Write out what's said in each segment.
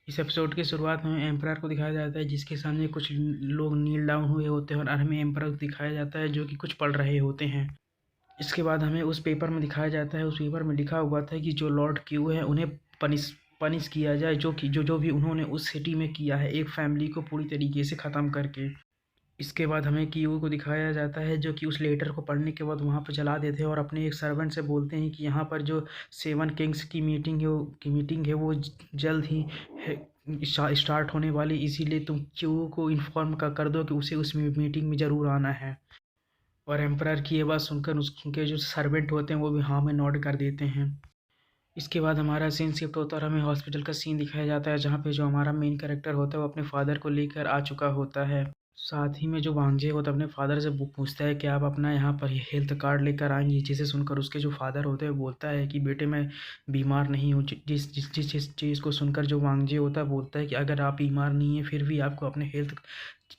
इस एपिसोड की शुरुआत में एम्परर को दिखाया जाता है जिसके सामने कुछ लोग नील डाउन हुए होते हैं और हमें एम्परर को दिखाया जाता है जो कि कुछ पढ़ रहे होते हैं। इसके बाद हमें उस पेपर में दिखाया जाता है, उस पेपर में लिखा हुआ था कि जो लॉर्ड क्यू है उन्हें पनिश पनिश किया जाए, जो कि जो भी उन्होंने उस सिटी में किया है एक फैमिली को पूरी तरीके से ख़त्म करके। इसके बाद हमें क्यू को दिखाया जाता है जो कि उस लेटर को पढ़ने के बाद वहाँ पर जला देते हैं और अपने एक सर्वेंट से बोलते हैं कि यहाँ पर जो 7 किंग्स की मीटिंग है वो जल्द ही स्टार्ट होने वाली, इसीलिए तुम क्यू को इन्फॉर्म कर दो कि उसे उस मीटिंग में ज़रूर आना है। और एम्परर की ये बात सुनकर उनके जो सर्वेंट होते हैं वो भी हाँ में नोट कर देते हैं। इसके बाद हमारा सीन शिफ्ट होता है और हमें हॉस्पिटल का सीन दिखाया जाता है जहाँ पे जो हमारा मेन कैरेक्टर होता है वो अपने फादर को लेकर आ चुका होता है। साथ ही में जो वांजे होता है अपने फादर से पूछता है कि आप अपना यहाँ पर हेल्थ कार्ड लेकर आएंगे, जिसे सुनकर उसके जो फादर होते हैं बोलता है कि बेटे मैं बीमार नहीं हूँ। जिस जिस जिस जिस चीज़ को सुनकर जो वांजे होता है बोलता है कि अगर आप बीमार नहीं हैं फिर भी आपको अपने हेल्थ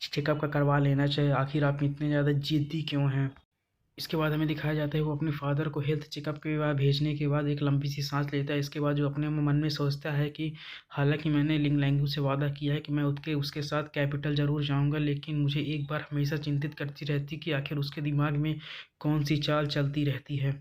चेकअप का करवा लेना चाहिए, आखिर आप इतने ज़्यादा जिद्दी क्यों हैं। इसके बाद हमें दिखाया जाता है वो अपने फादर को हेल्थ चेकअप के बाद भेजने के बाद एक लंबी सी सांस लेता है। इसके बाद जो अपने मन में सोचता है कि हालांकि मैंने लिंग लैंगू से वादा किया है कि मैं उसके साथ कैपिटल ज़रूर जाऊंगा, लेकिन मुझे एक बार हमेशा चिंतित करती रहती कि आखिर उसके दिमाग में कौन सी चाल चलती रहती है।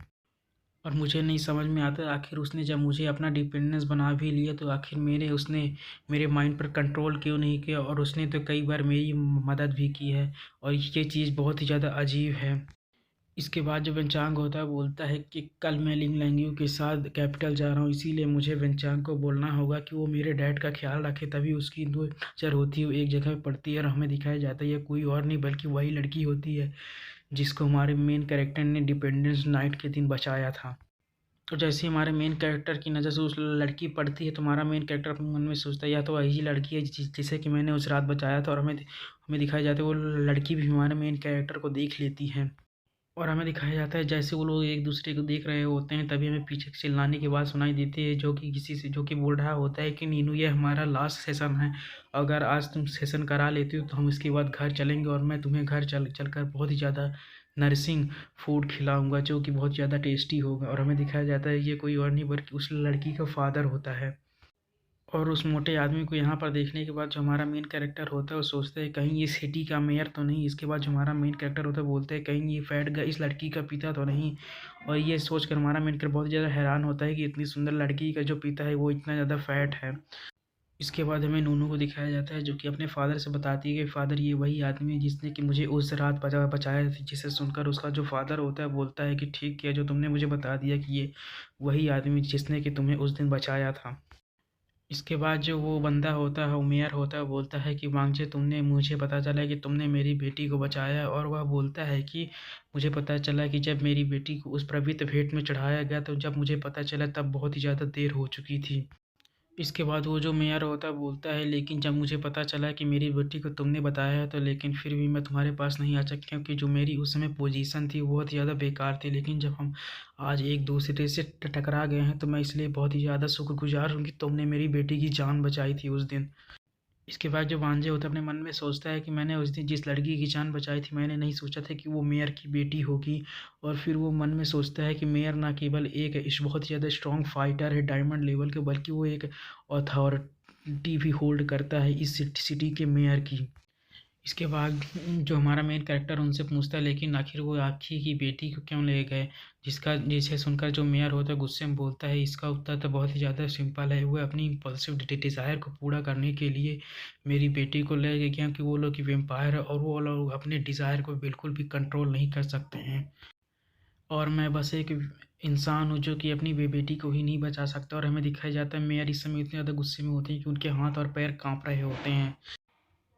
और मुझे नहीं समझ में आता आखिर उसने जब मुझे अपना डिपेंडेंस बना भी लिया तो आखिर उसने मेरे माइंड पर कंट्रोल क्यों नहीं किया, और उसने तो कई बार मेरी मदद भी की है और ये चीज़ बहुत ही ज़्यादा अजीब है। इसके बाद जो वेंचांग होता है बोलता है कि कल मैं लिंग लैंग्यू के साथ कैपिटल जा रहा हूँ, इसीलिए मुझे वेंचांग को बोलना होगा कि वो मेरे डैड का ख्याल रखे, तभी उसकी दो नज़र होती है वो एक जगह पे पड़ती है और हमें दिखाया जाता है ये कोई और नहीं बल्कि वही लड़की होती है जिसको हमारे मेन कैरेक्टर ने डिपेंडेंस नाइट के दिन बचाया था। तो जैसे ही हमारे मेन कैरेक्टर की नज़र से उस लड़की पड़ती है तो हमारा मेन कैरेक्टर अपने मन में सोचता है या तो वही लड़की है जिसे कि मैंने उस रात बचाया था, और हमें हमें दिखाया जाता है वो लड़की भी हमारे मेन कैरेक्टर को देख लेती है। और हमें दिखाया जाता है जैसे वो लोग एक दूसरे को देख रहे होते हैं तभी हमें पीछे से चिल्लाने की आवाज़ सुनाई देती है जो कि किसी से जो कि बोल रहा होता है कि नीनू ये हमारा लास्ट सेशन है, अगर आज तुम सेशन करा लेती हो तो हम इसके बाद घर चलेंगे और मैं तुम्हें घर चलकर बहुत ही ज़्यादा नरिशिंग फूड खिलाऊंगा जो कि बहुत ज़्यादा टेस्टी होगा। और हमें दिखाया जाता है ये कोई और नहीं बल्कि उस लड़की का फादर होता है। और उस मोटे आदमी को यहाँ पर देखने के बाद जो हमारा मेन कैरेक्टर होता है वो सोचता है कहीं ये सिटी का मेयर तो नहीं। इसके बाद जो हमारा मेन कैरेक्टर होता है बोलते हैं कहीं ये फैट गाय इस लड़की का पिता तो नहीं। और ये सोचकर हमारा मेन कैरेक्टर बहुत ज़्यादा हैरान होता है कि इतनी सुंदर लड़की का जो पिता है वो इतना ज़्यादा फैट है। इसके बाद हमें नूनू को दिखाया जाता है जो कि अपने फादर से बताती है कि फादर ये वही आदमी है जिसने कि मुझे उस रात बचाया था, जिसे सुनकर उसका जो फादर होता है बोलता है कि ठीक किया जो तुमने मुझे बता दिया कि ये वही आदमी जिसने कि तुम्हें उस दिन बचाया था। इसके बाद जो वो बंदा होता है वो मेयर होता है बोलता है कि वांगजे तुमने मुझे पता चला कि तुमने मेरी बेटी को बचाया है। और वह बोलता है कि मुझे पता चला कि जब मेरी बेटी को उस पवित्र भेंट में चढ़ाया गया तो जब मुझे पता चला तब बहुत ही ज़्यादा देर हो चुकी थी। इसके बाद वो जो मेयर होता है बोलता है लेकिन जब मुझे पता चला कि मेरी बेटी को तुमने बताया है तो लेकिन फिर भी मैं तुम्हारे पास नहीं आ सकी क्योंकि जो मेरी उस समय पोजीशन थी वो बहुत ज़्यादा बेकार थी, लेकिन जब हम आज एक दूसरे से टकरा गए हैं तो मैं इसलिए बहुत ही ज़्यादा शुक्रगुजार हूँ कि तुमने मेरी बेटी की जान बचाई थी उस दिन। इसके बाद जो वांजे होता है अपने मन में सोचता है कि मैंने उस दिन जिस लड़की की जान बचाई थी मैंने नहीं सोचा था कि वो मेयर की बेटी होगी। और फिर वो मन में सोचता है कि मेयर ना केवल एक इस बहुत ही ज़्यादा स्ट्रॉन्ग फाइटर है डायमंड लेवल के, बल्कि वो एक अथॉरिटी भी होल्ड करता है इस सिटी के मेयर की। इसके बाद जो हमारा मेन कैरेक्टर उनसे पूछता है लेकिन आखिर वो आखी की बेटी को क्यों ले गए, जिसे सुनकर जो मेयर होता है गुस्से में बोलता है इसका उत्तर तो बहुत ही ज़्यादा सिंपल है, वो अपनी इम्पल्सिव डिज़ायर को पूरा करने के लिए मेरी बेटी को ले गए क्योंकि वो लोग की वेम्पायर है और वो लोग अपने डिज़ायर को बिल्कुल भी कंट्रोल नहीं कर सकते हैं। और मैं बस एक इंसान हूँ जो कि अपनी बेटी को ही नहीं बचा सकता। और हमें दिखाया जाता है मेयर इस समय इतने ज़्यादा गुस्से में होते हैं कि उनके हाथ और पैर काँप रहे होते हैं।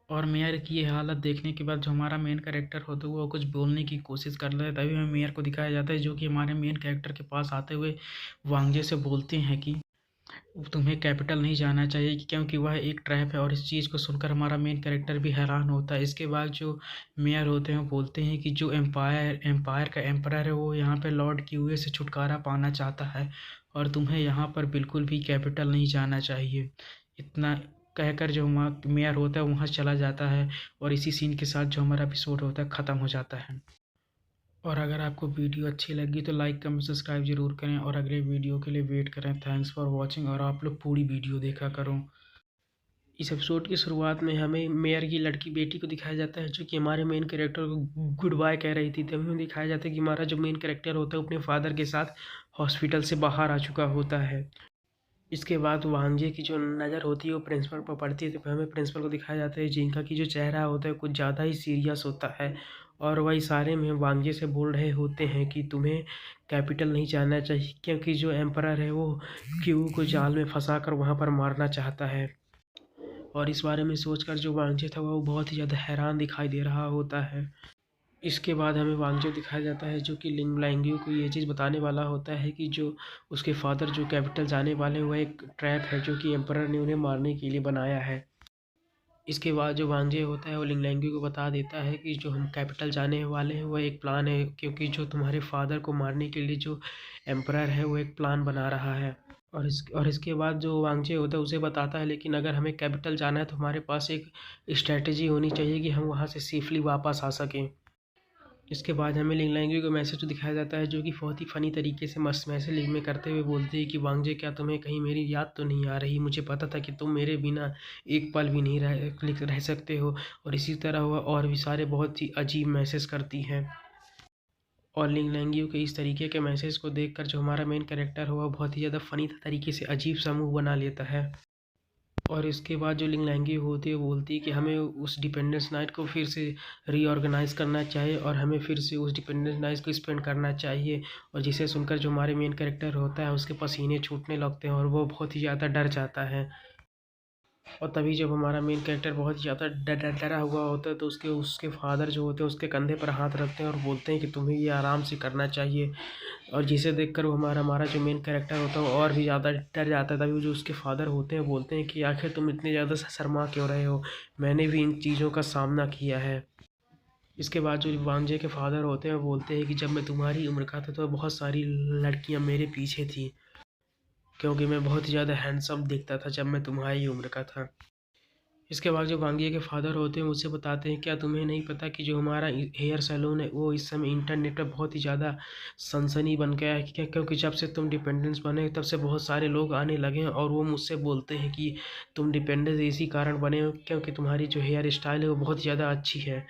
और मेयर की ये हालत देखने के बाद जो हमारा मेन कैरेक्टर होता है वो कुछ बोलने की कोशिश कर रहा है, तभी हमें मेयर को दिखाया जाता है जो कि हमारे मेन कैरेक्टर के पास आते हुए वांगजे से बोलते हैं कि तुम्हें कैपिटल नहीं जाना चाहिए क्योंकि वह एक ट्रैप है। और इस चीज़ को सुनकर हमारा मेन कैरेक्टर भी हैरान होता है। इसके बाद जो मेयर होते हैं वो बोलते हैं कि जो एम्पायर का एम्परर है वो यहाँ पे लॉर्ड क्यूए से छुटकारा पाना चाहता है और तुम्हें यहाँ पर बिल्कुल भी कैपिटल नहीं जाना चाहिए। इतना कहकर जो मेयर होता है वहाँ चला जाता है और इसी सीन के साथ जो हमारा एपिसोड होता है ख़त्म हो जाता है। और अगर आपको वीडियो अच्छी लगी तो लाइक कमेंट सब्सक्राइब जरूर करें और अगले वीडियो के लिए वेट करें। थैंक्स फॉर वॉचिंग और आप लोग पूरी वीडियो देखा करो। इस एपिसोड की शुरुआत में हमें मेयर की लड़की बेटी को दिखाया जाता है जो कि हमारे मेन कैरेक्टर को गुड बाय कह रही थी। तभी हमें दिखाया जाता है कि हमारा जो मेन कैरेक्टर होता है अपने फादर के साथ हॉस्पिटल से बाहर आ चुका होता है। इसके बाद वांजे की जो नज़र होती है वो प्रिंसिपल पर पड़ती है, तो हमें प्रिंसिपल को दिखाया जाता है जिनका की जो चेहरा होता है कुछ ज़्यादा ही सीरियस होता है और वही सारे में वांजे से बोल रहे होते हैं कि तुम्हें कैपिटल नहीं जाना चाहिए क्योंकि जो एम्परर है वो क्यू को जाल में फंसा कर वहाँ पर मारना चाहता है। और इस बारे में सोचकर जो वांजे था वो बहुत ही ज़्यादा हैरान दिखाई दे रहा होता है। इसके बाद हमें वांगजो दिखाया जाता है जो कि लिंग लैंग्यू को ये चीज़ बताने वाला होता है कि जो उसके फादर जो कैपिटल जाने वाले वह एक ट्रैप है जो कि एम्परर ने उन्हें मारने के लिए बनाया है। इसके बाद जो वांजे होता है वो लिंग लैंग्यू को बता देता है कि जो हम कैपिटल जाने वाले हैं वह एक प्लान है क्योंकि जो तुम्हारे फादर को मारने के लिए जो एम्परर है वो एक प्लान बना रहा है। और इसके बाद जो वांगजे होता है उसे बताता है लेकिन अगर हमें कैपिटल जाना है तो हमारे पास एक स्ट्रैटेजी होनी चाहिए कि हम वहाँ से सेफली वापस आ सकें। इसके बाद हमें लिंग लैंग्वेज का मैसेज दिखाया जाता है जो कि बहुत ही फ़नी तरीके से मस्त मैसेज में करते हुए बोलते हैं कि वांगजे क्या तुम्हें कहीं मेरी याद तो नहीं आ रही, मुझे पता था कि तुम मेरे बिना एक पल भी नहीं रह सकते हो। और इसी तरह वह और भी सारे बहुत ही अजीब मैसेज करती हैं। और लिंग लैंग्यू के इस तरीके के मैसेज को देखकर जो हमारा मेन कैरेक्टर हो वह बहुत ही ज़्यादा फ़नी तरीके से अजीब सा मुँह बना लेता है। और इसके बाद जो लिंग लैंग्वेज होती है वो बोलती है कि हमें उस डिपेंडेंस नाइट को फिर से रीऑर्गेनाइज करना चाहिए और हमें फिर से उस डिपेंडेंस नाइट को स्पेंड करना चाहिए। और जिसे सुनकर जो हमारे मेन कैरेक्टर होता है उसके पसीने छूटने लगते हैं और वो बहुत ही ज़्यादा डर जाता है। और तभी जब हमारा मेन कैरेक्टर बहुत ही ज़्यादा डरा हुआ होता है तो उसके उसके फादर जो होते हैं उसके कंधे पर हाथ रखते हैं और बोलते हैं कि तुम्हें ये आराम से करना चाहिए। और जिसे देखकर वो हमारा हमारा जो मेन कैरेक्टर होता है वो और भी ज़्यादा डर जाता है। तभी वो जो उसके फादर होते हैं बोलते हैं कि आखिर तुम इतने ज़्यादा शर्मा क्यों रहे हो, मैंने भी इन चीज़ों का सामना किया है। इसके बाद जो वांजे के फादर होते हैं वो बोलते हैं कि जब मैं तुम्हारी उम्र का था तो बहुत सारी लड़कियां मेरे पीछे थी क्योंकि मैं बहुत ही ज़्यादा हैंडसम दिखता था जब मैं तुम्हारी उम्र का था। इसके बाद जो वांगिया के फादर होते हैं मुझसे बताते हैं क्या तुम्हें नहीं पता कि जो हमारा हेयर सैलून है वो इस समय इंटरनेट पर बहुत ही ज़्यादा सनसनी बन गया है क्या, क्योंकि जब से तुम डिपेंडेंस बने तब से बहुत सारे लोग आने लगे हैं और वो मुझसे बोलते हैं कि तुम डिपेंडेंस इसी कारण बने हो क्योंकि तुम्हारी जो हेयर स्टाइल है वो बहुत ज़्यादा अच्छी है।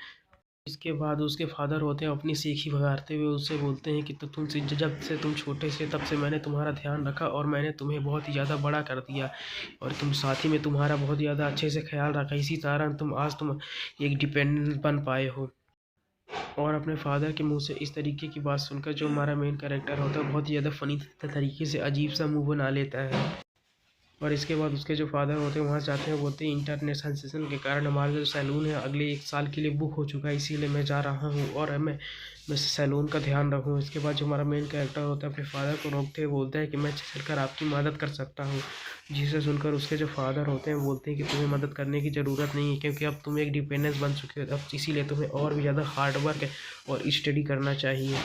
इसके बाद उसके फादर होते हैं अपनी सीखी भगाते हुए उससे बोलते हैं कि तो तुमसे जब से तुम छोटे से तब से मैंने तुम्हारा ध्यान रखा और मैंने तुम्हें बहुत ही ज़्यादा बड़ा कर दिया और तुम साथ ही में तुम्हारा बहुत ज़्यादा अच्छे से ख्याल रखा, इसी कारण तुम एक डिपेंडेंट बन पाए हो। और अपने फादर के मुंह से इस तरीके की बात सुनकर जो हमारा मेन कैरेक्टर होता है बहुत ही ज़्यादा फनी तरीके से अजीब सा मुंह बना लेता है। और इसके बाद उसके जो फादर होते हैं वहाँ जाते हैं, बोलते हैं इंटरनेट सेंसेशन के कारण हमारा जो सैलून है अगले 1 साल के लिए बुक हो चुका है, इसीलिए मैं जा रहा हूँ और मैं सैलून का ध्यान रखूँ। इसके बाद जो हमारा मेन कैरेक्टर होता है अपने फादर को रोकते हुए बोलता है कि मैं चलकर आपकी मदद कर सकता हूँ। जिसे सुनकर उसके जो फादर होते हैं बोलते हैं कि तुम्हें मदद करने की ज़रूरत नहीं है क्योंकि अब तुम एक डिपेंडेंस बन चुके हो, अब इसीलिए तुम्हें और भी ज़्यादा हार्ड वर्क और स्टडी करना चाहिए।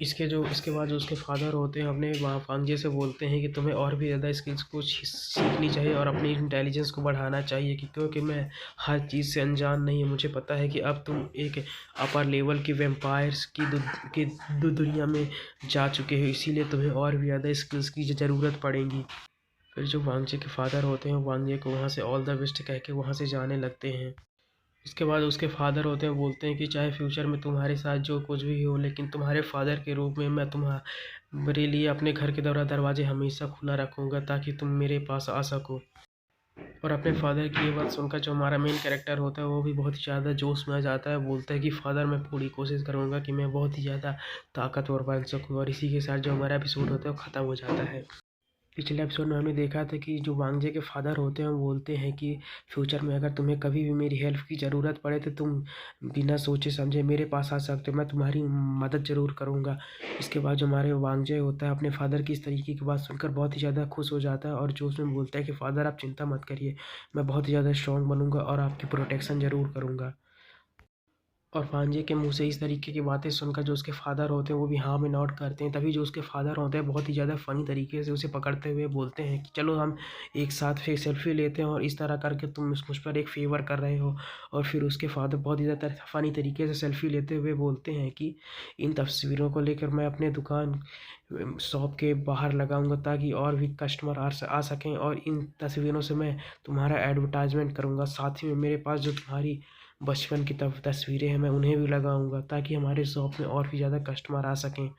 इसके बाद जो उसके फादर होते हैं अपने वहाँ फांजे से बोलते हैं कि तुम्हें और भी ज़्यादा स्किल्स को सीखनी चाहिए और अपनी इंटेलिजेंस को बढ़ाना चाहिए कि क्योंकि मैं हर चीज़ से अनजान नहीं हूँ, मुझे पता है कि अब तुम एक अपर लेवल की वेम्पायर्स की दुनिया में जा चुके हो, इसीलिए तुम्हें और भी ज़्यादा स्किल्स की ज़रूरत पड़ेगी। फिर जो वांगजे के फादर होते हैं वांगजे को वहाँ से ऑल द बेस्ट कह के वहाँ से जाने लगते हैं। इसके बाद उसके फादर होते हैं बोलते हैं कि चाहे फ्यूचर में तुम्हारे साथ जो कुछ भी हो लेकिन तुम्हारे फादर के रूप में मैं तुम्हारे लिए अपने घर के दरवाजे हमेशा खुला रखूँगा ताकि तुम मेरे पास आ सको। और अपने फादर की ये बात सुनकर जो हमारा मेन कैरेक्टर होता है वो भी बहुत ही ज़्यादा जोश में आ जाता है, बोलता है कि फादर मैं पूरी कोशिश करूँगा कि मैं बहुत ही ज़्यादा ताकतवर बन सकूँ। और इसी के साथ जो हमारा एपिसोड होता है वो ख़त्म हो जाता है। पिछले एपिसोड में हमने देखा था कि जो वांगजे के फादर होते हैं वो बोलते हैं कि फ्यूचर में अगर तुम्हें कभी भी मेरी हेल्प की ज़रूरत पड़े तो तुम बिना सोचे समझे मेरे पास आ सकते हो, मैं तुम्हारी मदद ज़रूर करूँगा। इसके बाद जो हमारे वांगजे होता है अपने फादर की इस तरीके की बात सुनकर बहुत ही ज़्यादा खुश हो जाता है और जो उसमें बोलता है कि फादर आप चिंता मत करिए, मैं बहुत ही ज़्यादा स्ट्रॉन्ग बनूँगा और आपकी प्रोटेक्शन ज़रूर करूँगा। और वांजे के मुंह से इस तरीके की बातें सुनकर जो उसके फादर होते हैं वो भी हाँ में नॉट करते हैं। तभी जो उसके फादर होते हैं बहुत ही ज़्यादा फ़नी तरीके से उसे पकड़ते हुए बोलते हैं कि चलो हम एक साथ फिर सेल्फी लेते हैं और इस तरह करके तुम मुझ पर एक फ़ेवर कर रहे हो। और फिर उसके फादर बहुत ही ज़्यादा फ़नी तरीके से सेल्फी लेते हुए बोलते हैं कि इन तस्वीरों को लेकर मैं अपने दुकान शॉप के बाहर लगाऊंगा ताकि और भी कस्टमर आ सकें, और इन तस्वीरों से मैं तुम्हारा एडवर्टाइजमेंट करूंगा। साथ ही में मेरे पास जो तुम्हारी बचपन की तस्वीरें हैं मैं उन्हें भी लगाऊंगा ताकि हमारे शॉप में और भी ज़्यादा कस्टमर आ सकें।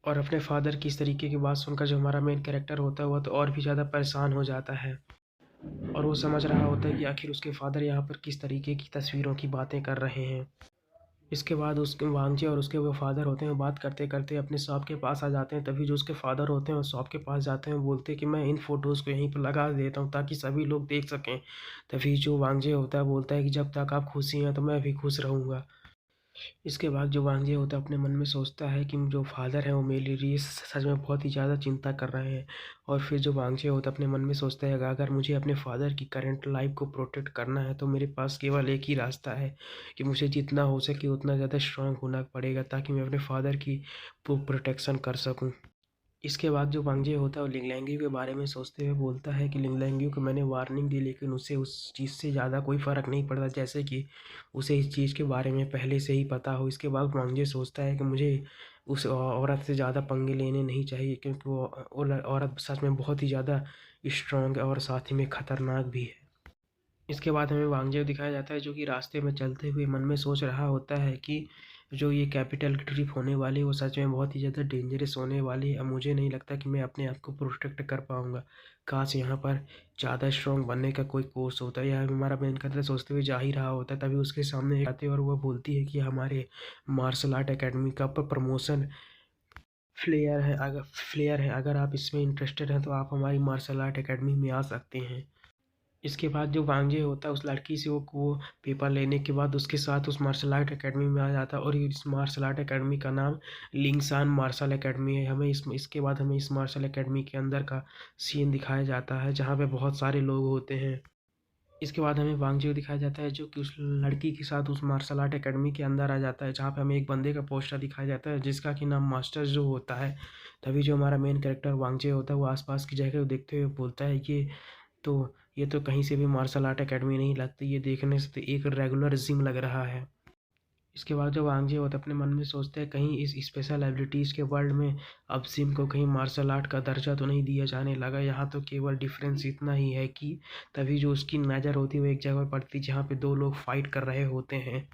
और अपने फादर की इस तरीके की बात सुनकर जो हमारा मेन कैरेक्टर होता है वह तो और भी ज़्यादा परेशान हो जाता है, और वो समझ रहा होता है कि आखिर उसके फादर यहाँ पर किस तरीके की तस्वीरों की बातें कर रहे हैं। इसके बाद उसके वांगजी और उसके वो फादर होते हैं, वो बात करते करते अपने शॉप के पास आ जाते हैं। तभी जो उसके फादर होते हैं वो शॉप के पास जाते हैं, बोलते हैं कि मैं इन फ़ोटोज़ को यहीं पर लगा देता हूँ ताकि सभी लोग देख सकें। तभी जो वांगजी होता है बोलता है कि जब तक आप खुशी हैं तो मैं भी खुश रहूँगा। इसके बाद जो वांजे होता है अपने मन में सोचता है कि जो फादर है वो मेरे लिए सच में बहुत ही ज़्यादा चिंता कर रहे हैं। और फिर जो वांजे होता है अपने मन में सोचता है अगर मुझे अपने फादर की करंट लाइफ को प्रोटेक्ट करना है तो मेरे पास केवल एक ही रास्ता है कि मुझे जितना हो सके उतना ज़्यादा स्ट्रांग होना पड़ेगा ताकि मैं अपने फादर की प्रोटेक्शन कर सकूं। इसके बाद जो वांगजे होता है वो लिंगलैंग के बारे में सोचते हुए बोलता है कि लिंगलैंग को मैंने वार्निंग दी लेकिन उसे उस चीज़ से ज़्यादा कोई फ़र्क नहीं पड़ता जैसे कि उसे इस चीज़ के बारे में पहले से ही पता हो। इसके बाद वांगजे सोचता है कि मुझे उस औरत से ज़्यादा पंगे लेने नहीं चाहिए क्योंकि वो औरत सच में बहुत ही ज़्यादा स्ट्रांग और साथ ही में ख़तरनाक भी है। इसके बाद हमें वांगजेव दिखाया जाता है जो कि रास्ते में चलते हुए मन में सोच रहा होता है कि जो ये कैपिटल की ट्रिप होने वाली है वो सच में बहुत ही ज़्यादा डेंजरस होने वाली है। अब मुझे नहीं लगता कि मैं अपने आप को प्रोटेक्ट कर पाऊँगा। काश यहाँ पर ज़्यादा स्ट्रॉन्ग बनने का कोई कोर्स होता है। यह हमारा मेन कैरेक्टर सोचते हुए जा ही रहा होता है, तभी उसके सामने एक आते हैं और वह बोलती है कि हमारे मार्शल आर्ट एकेडमी का प्रमोशन फ्लेयर है, अगर आप इसमें इंटरेस्टेड हैं तो आप हमारी मार्शल आर्ट एकेडमी में आ सकते हैं। इसके बाद जो वांजे होता है उस लड़की से वो पेपर लेने के बाद उसके साथ उस मार्शल आर्ट एकेडमी में आ जाता है, और इस मार्शल आर्ट एकेडमी का नाम लिंगसान मार्शल एकेडमी है। हमें इसके बाद हमें इस मार्शल एकेडमी के अंदर का सीन दिखाया जाता है जहाँ पे बहुत सारे लोग होते हैं। इसके बाद हमें वांगजियो दिखाया जाता है जो कि उस लड़की के साथ उस मार्शल आर्ट एकेडमी के अंदर आ जाता है, जहाँ पे हमें एक बंदे का पोस्टर दिखाया जाता है जिसका कि नाम मास्टर जो होता है। तभी जो हमारा मेन कैरेक्टर वांगजियो होता है वो आसपास की जगह को देखते हुए बोलता है कि ये तो कहीं से भी मार्शल आर्ट एकेडमी नहीं लगती, ये देखने से तो एक रेगुलर जिम लग रहा है। इसके बाद जो वांगजी होता है अपने मन में सोचते हैं कहीं इस स्पेशल एबिलिटीज़ के वर्ल्ड में अब जिम को कहीं मार्शल आर्ट का दर्जा तो नहीं दिया जाने लगा। यहाँ तो केवल डिफरेंस इतना ही है कि तभी जो उसकी नज़र होती है वो एक जगह पर पड़ती है जहाँ पे दो लोग फाइट कर रहे होते हैं।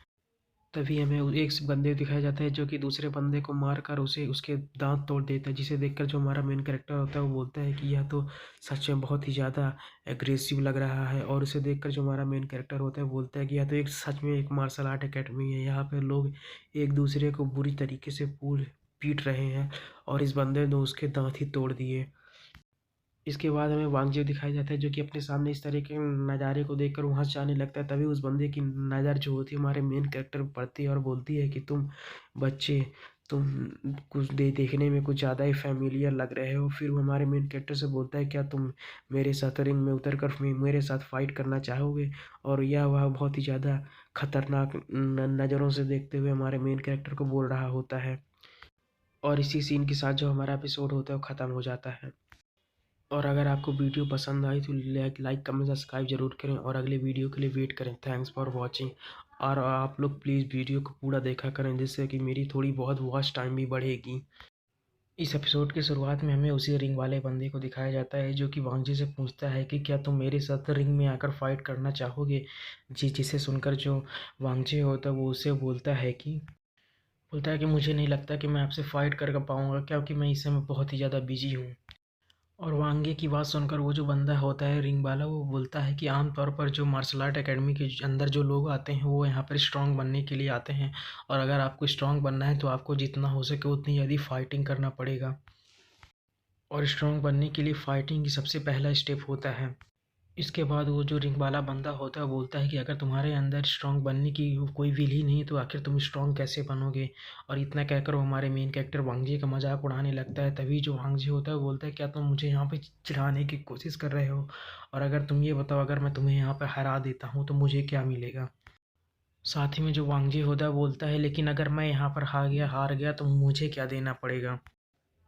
तभी हमें एक बंदे को दिखाया जाता है जो कि दूसरे बंदे को मार कर उसे उसके दांत तोड़ देता है, जिसे देखकर जो हमारा मेन कैरेक्टर होता है वो बोलता है कि यह तो सच में बहुत ही ज़्यादा एग्रेसिव लग रहा है। और उसे देखकर जो हमारा मेन कैरेक्टर होता है वो बोलता है कि यह तो एक सच में एक मार्शल आर्ट एकेडमी है, यहाँ पर लोग एक दूसरे को बुरी तरीके से पीट रहे हैं, और इस बंदे ने उसके दांत ही तोड़ दिए। इसके बाद हमें वांगजियो दिखाया जाता है जो कि अपने सामने इस तरह के नज़ारे को देखकर वहाँ से जाने लगता है। तभी उस बंदे की नज़र जो होती है हमारे मेन कैरेक्टर पर पड़ती है और बोलती है कि तुम बच्चे, तुम कुछ देखने में कुछ ज़्यादा ही फैमिलियर लग रहे हो। फिर वो हमारे मेन कैरेक्टर से बोलता है क्या तुम मेरे साथ रिंग में उतर कर मेरे साथ फाइट करना चाहोगे। और यह वह बहुत ही ज़्यादा खतरनाक नज़रों से देखते हुए हमारे मेन कैरेक्टर को बोल रहा होता है। और इसी सीन के साथ जो हमारा एपिसोड होता है वो ख़त्म हो जाता है। और अगर आपको वीडियो पसंद आई तो लाइक कमेंट सब्सक्राइब जरूर करें और अगले वीडियो के लिए वेट करें। Thanks for watching. और आप लोग प्लीज़ वीडियो को पूरा देखा करें जिससे कि मेरी थोड़ी बहुत वॉच टाइम भी बढ़ेगी। इस एपिसोड की शुरुआत में हमें उसी रिंग वाले बंदे को दिखाया जाता है जो कि वांगजी से पूछता है कि क्या तुम मेरे साथ रिंग में आकर फाइट करना चाहोगे। जिसे सुनकर जो वांगजी होता है वो उसे बोलता है कि मुझे नहीं लगता कि मैं आपसे फ़ाइट कर पाऊँगा क्योंकि मैं इस समय बहुत ही ज़्यादा बिजी हूँ। और वांगे की बात सुनकर वो जो बंदा होता है रिंग वाला वो बोलता है कि आमतौर पर जो मार्शल आर्ट एकेडमी के अंदर जो लोग आते हैं वो यहाँ पर स्ट्रांग बनने के लिए आते हैं, और अगर आपको स्ट्रांग बनना है तो आपको जितना हो सके उतनी ज़्यादा फाइटिंग करना पड़ेगा। और स्ट्रांग बनने के लिए फाइटिंग ही सबसे पहला स्टेप होता है। इसके बाद वो जो रिंग वाला बंदा होता है वो बोलता है कि अगर तुम्हारे अंदर स्ट्रांग बनने की कोई विल ही नहीं तो आखिर तुम स्ट्रांग कैसे बनोगे। और इतना कहकर वो हमारे मेन कैरेक्टर वांगजी का मजाक उड़ाने लगता है। तभी जो वांगजी होता है वो बोलता है क्या तुम मुझे यहाँ पे चिढ़ाने की कोशिश कर रहे हो, और अगर तुम ये बताओ अगर मैं तुम्हें यहाँ पर हरा देता हूँ तो मुझे क्या मिलेगा। साथ ही में जो वांगजी होता है बोलता है, लेकिन अगर मैं यहाँ पर हार गया तो मुझे क्या देना पड़ेगा।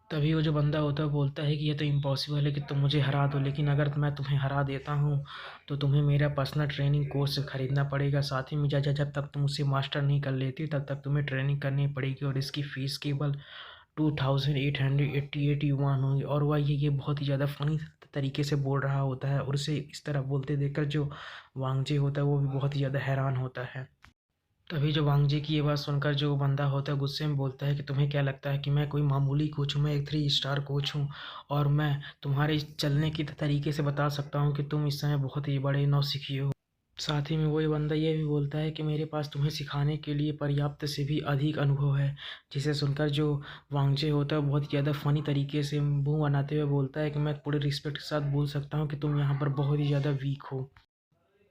तभी वो जो बंदा होता है बोलता है कि ये तो इम्पॉसिबल है कि तुम मुझे हरा दो, लेकिन अगर मैं तुम्हें हरा देता हूँ तो तुम्हें मेरा पर्सनल ट्रेनिंग कोर्स खरीदना पड़ेगा। साथ ही में जब तक तुम उसे मास्टर नहीं कर लेती तब तक तुम्हें ट्रेनिंग करनी पड़ेगी, और इसकी फ़ीस केवल 2888 युआन होगी। और वह ये बहुत ही ज़्यादा फ़नी तरीके से बोल रहा होता है, और उसे इस तरह बोलते देखकर जो वांगजे होता है वो भी बहुत ही ज़्यादा हैरान होता है। तभी जो वांगजी की ये बात सुनकर जो बंदा होता है गुस्से में बोलता है कि तुम्हें क्या लगता है कि मैं कोई मामूली कोच हूँ, मैं एक 3 स्टार कोच हूँ, और मैं तुम्हारे चलने की तरीके से बता सकता हूँ कि तुम इस समय बहुत ही बड़े नौसिखिए हो। साथ ही में वही बंदा ये भी बोलता है कि मेरे पास तुम्हें सिखाने के लिए पर्याप्त से भी अधिक अनुभव है। जिसे सुनकर जो वांगजे होता है बहुत ज़्यादा फ़नी तरीके से मुंह बनाते हुए बोलता है कि मैं पूरे रिस्पेक्ट के साथ बोल सकता हूँ कि तुम यहाँ पर बहुत ही ज़्यादा वीक हो।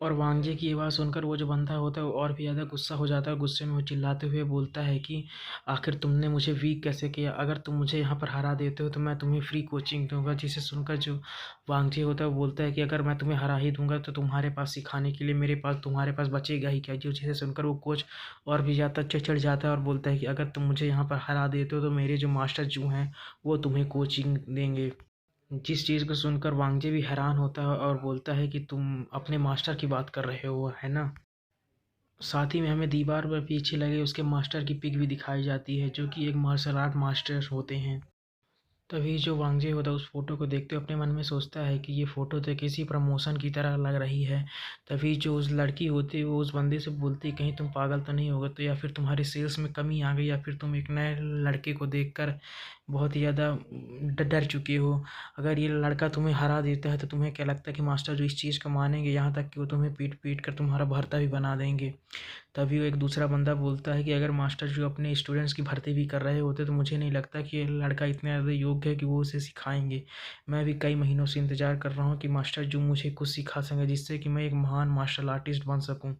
और वांगजे की ये बात सुनकर वो जो बंदा होता है वो और भी ज़्यादा गुस्सा हो जाता है। गुस्से में वो चिल्लाते हुए बोलता है कि आखिर तुमने मुझे वीक कैसे किया, अगर तुम मुझे यहाँ पर हरा देते हो तो मैं तुम्हें फ्री कोचिंग दूंगा। जिसे सुनकर जो वांगजे होता है वो बोलता है कि अगर मैं तुम्हें हरा ही दूंगा तो तुम्हारे पास सिखाने के लिए तुम्हारे पास बचेगा ही क्या। जो जिसे सुनकर वो कोच और भी ज़्यादा चिढ़ जाता है और बोलता है कि अगर तुम मुझे यहाँ पर हरा देते हो तो मेरे जो मास्टर जो हैं वो तुम्हें कोचिंग देंगे। जिस चीज़ को सुनकर वांगजे भी हैरान होता है और बोलता है कि तुम अपने मास्टर की बात कर रहे हो, है ना। साथ ही में हमें दीवार पर पीछे लगे उसके मास्टर की पिक भी दिखाई जाती है, जो कि एक मार्शल आर्ट मास्टर होते हैं। तभी जो वांगजे होता है उस फोटो को देखते हुए अपने मन में सोचता है कि ये फ़ोटो तो किसी प्रमोशन की तरह लग रही है। तभी जो उस लड़की होती है वो उस बंदे से बोलती है कहीं तुम पागल तो नहीं हो गए, तो या फिर तुम्हारे सेल्स में कमी आ गई, या फिर तुम एक नए लड़के को देखकर बहुत ही ज़्यादा डर चुके हो। अगर ये लड़का तुम्हें हरा देता है तो तुम्हें क्या लगता है कि मास्टर जो इस चीज़ का मानेंगे, यहाँ तक कि वो तुम्हें पीट पीट कर तुम्हारा भर्ता भी बना देंगे। तभी वो एक दूसरा बंदा बोलता है कि अगर मास्टर जो अपने स्टूडेंट्स की भर्ती भी कर रहे होते तो मुझे नहीं लगता कि ये लड़का इतना ज़्यादा योग्य है कि वो उसे सिखाएंगे। मैं भी कई महीनों से इंतज़ार कर रहा हूँ कि मास्टर जो मुझे कुछ सिखा सकें, जिससे कि मैं एक महान मार्शल आर्टिस्ट बन सकूँ।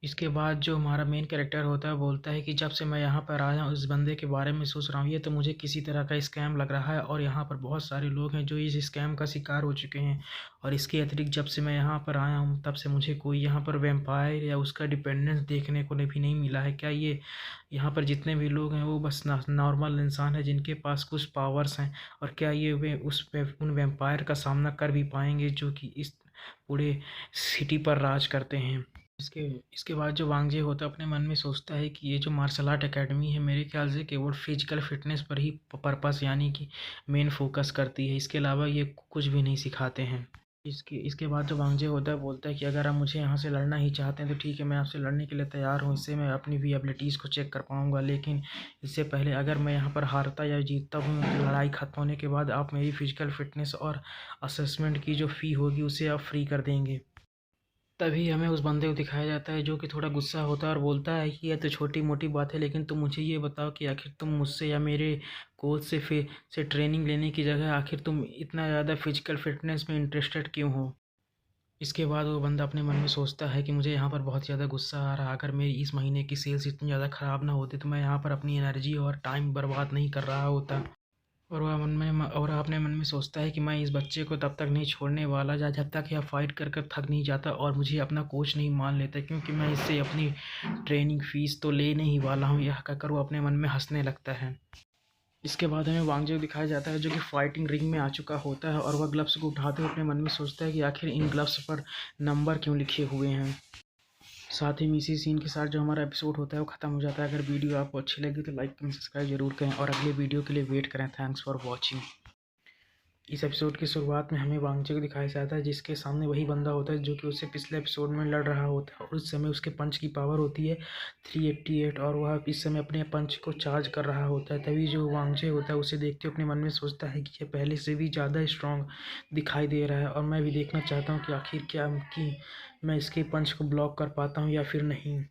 इसके बाद जो हमारा मेन कैरेक्टर होता है बोलता है कि जब से मैं यहाँ पर आया हूँ इस बंदे के बारे में सोच रहा हूँ, ये तो मुझे किसी तरह का स्कैम लग रहा है, और यहाँ पर बहुत सारे लोग हैं जो इस स्कैम का शिकार हो चुके हैं। और इसके अतिरिक्त जब से मैं यहाँ पर आया हूँ तब से मुझे कोई यहाँ पर वैम्पायर या उसका डिपेंडेंस देखने को भी नहीं मिला है। क्या ये यहाँ पर जितने भी लोग हैं वो बस नॉर्मल इंसान है जिनके पास कुछ पावर्स हैं, और क्या ये वे उन वैम्पायर का सामना कर भी पाएंगे जो कि इस पूरे सिटी पर राज करते हैं। इसके इसके बाद जो वांगजे होता है अपने मन में सोचता है कि ये जो मार्शल आर्ट एकेडमी है मेरे ख्याल से केवल फिजिकल फिटनेस पर ही पर्पस यानी कि मेन फोकस करती है, इसके अलावा ये कुछ भी नहीं सिखाते हैं। इसके बाद जो वांगजे होता है बोलता है कि अगर आप मुझे यहाँ से लड़ना ही चाहते हैं तो ठीक है, मैं आपसे लड़ने के लिए तैयार हूँ, इससे मैं अपनी भी एबिलिटीज़ को चेक कर पाऊँगा। लेकिन इससे पहले अगर मैं यहाँ पर हारता या जीतता हूँ तो लड़ाई खत्म होने के बाद आप मेरी फिजिकल फिटनेस और असेसमेंट की जो फ़ी होगी उसे आप फ्री कर देंगे। तभी हमें उस बंदे को दिखाया जाता है जो कि थोड़ा गुस्सा होता है और बोलता है कि यह तो छोटी मोटी बात है, लेकिन तुम मुझे ये बताओ कि आखिर तुम मुझसे या मेरे कोच से ट्रेनिंग लेने की जगह आखिर तुम इतना ज़्यादा फिजिकल फिटनेस में इंटरेस्टेड क्यों हो। इसके बाद वो बंदा अपने मन में सोचता है कि मुझे यहाँ पर बहुत ज़्यादा गुस्सा आ रहा है, अगर मेरी इस महीने की सेल्स इतनी ज़्यादा ख़राब ना होती तो मैं यहाँ पर अपनी एनर्जी और टाइम बर्बाद नहीं कर रहा होता। और वह अपने मन में सोचता है कि मैं इस बच्चे को तब तक नहीं छोड़ने वाला जब तक यह फाइट कर कर थक नहीं जाता और मुझे अपना कोच नहीं मान लेता, क्योंकि मैं इससे अपनी ट्रेनिंग फीस तो लेने ही वाला हूँ। यह कहकर वो अपने मन में हंसने लगता है। इसके बाद हमें वांगजे दिखाया जाता है जो कि फाइटिंग रिंग में आ चुका होता है, और वह ग्लव्स को उठाते हुए अपने मन में सोचता है कि आखिर इन ग्लव्स पर नंबर क्यों लिखे हुए हैं। साथ ही में इसी सीन के साथ जो हमारा एपिसोड होता है वो ख़त्म हो जाता है। अगर वीडियो आपको अच्छी लगी तो लाइक कमेंट सब्सक्राइब जरूर करें, और अगले वीडियो के लिए वेट करें। Thanks for watching. इस एपिसोड की शुरुआत में हमें वांगचे को दिखाया जाता है जिसके सामने वही बंदा होता है जो कि उससे पिछले एपिसोड में लड़ रहा होता है, और उस समय उसके पंच की पावर होती है 388, और वह इस समय अपने पंच को चार्ज कर रहा होता है। तभी जो वांगचे होता है उसे देखते हुए अपने मन में सोचता है कि यह पहले से भी ज़्यादा स्ट्रांग दिखाई दे रहा है, और मैं भी देखना चाहता हूँ कि आखिर क्या कि मैं इसके पंच को ब्लॉक कर पाता हूँ या फिर नहीं।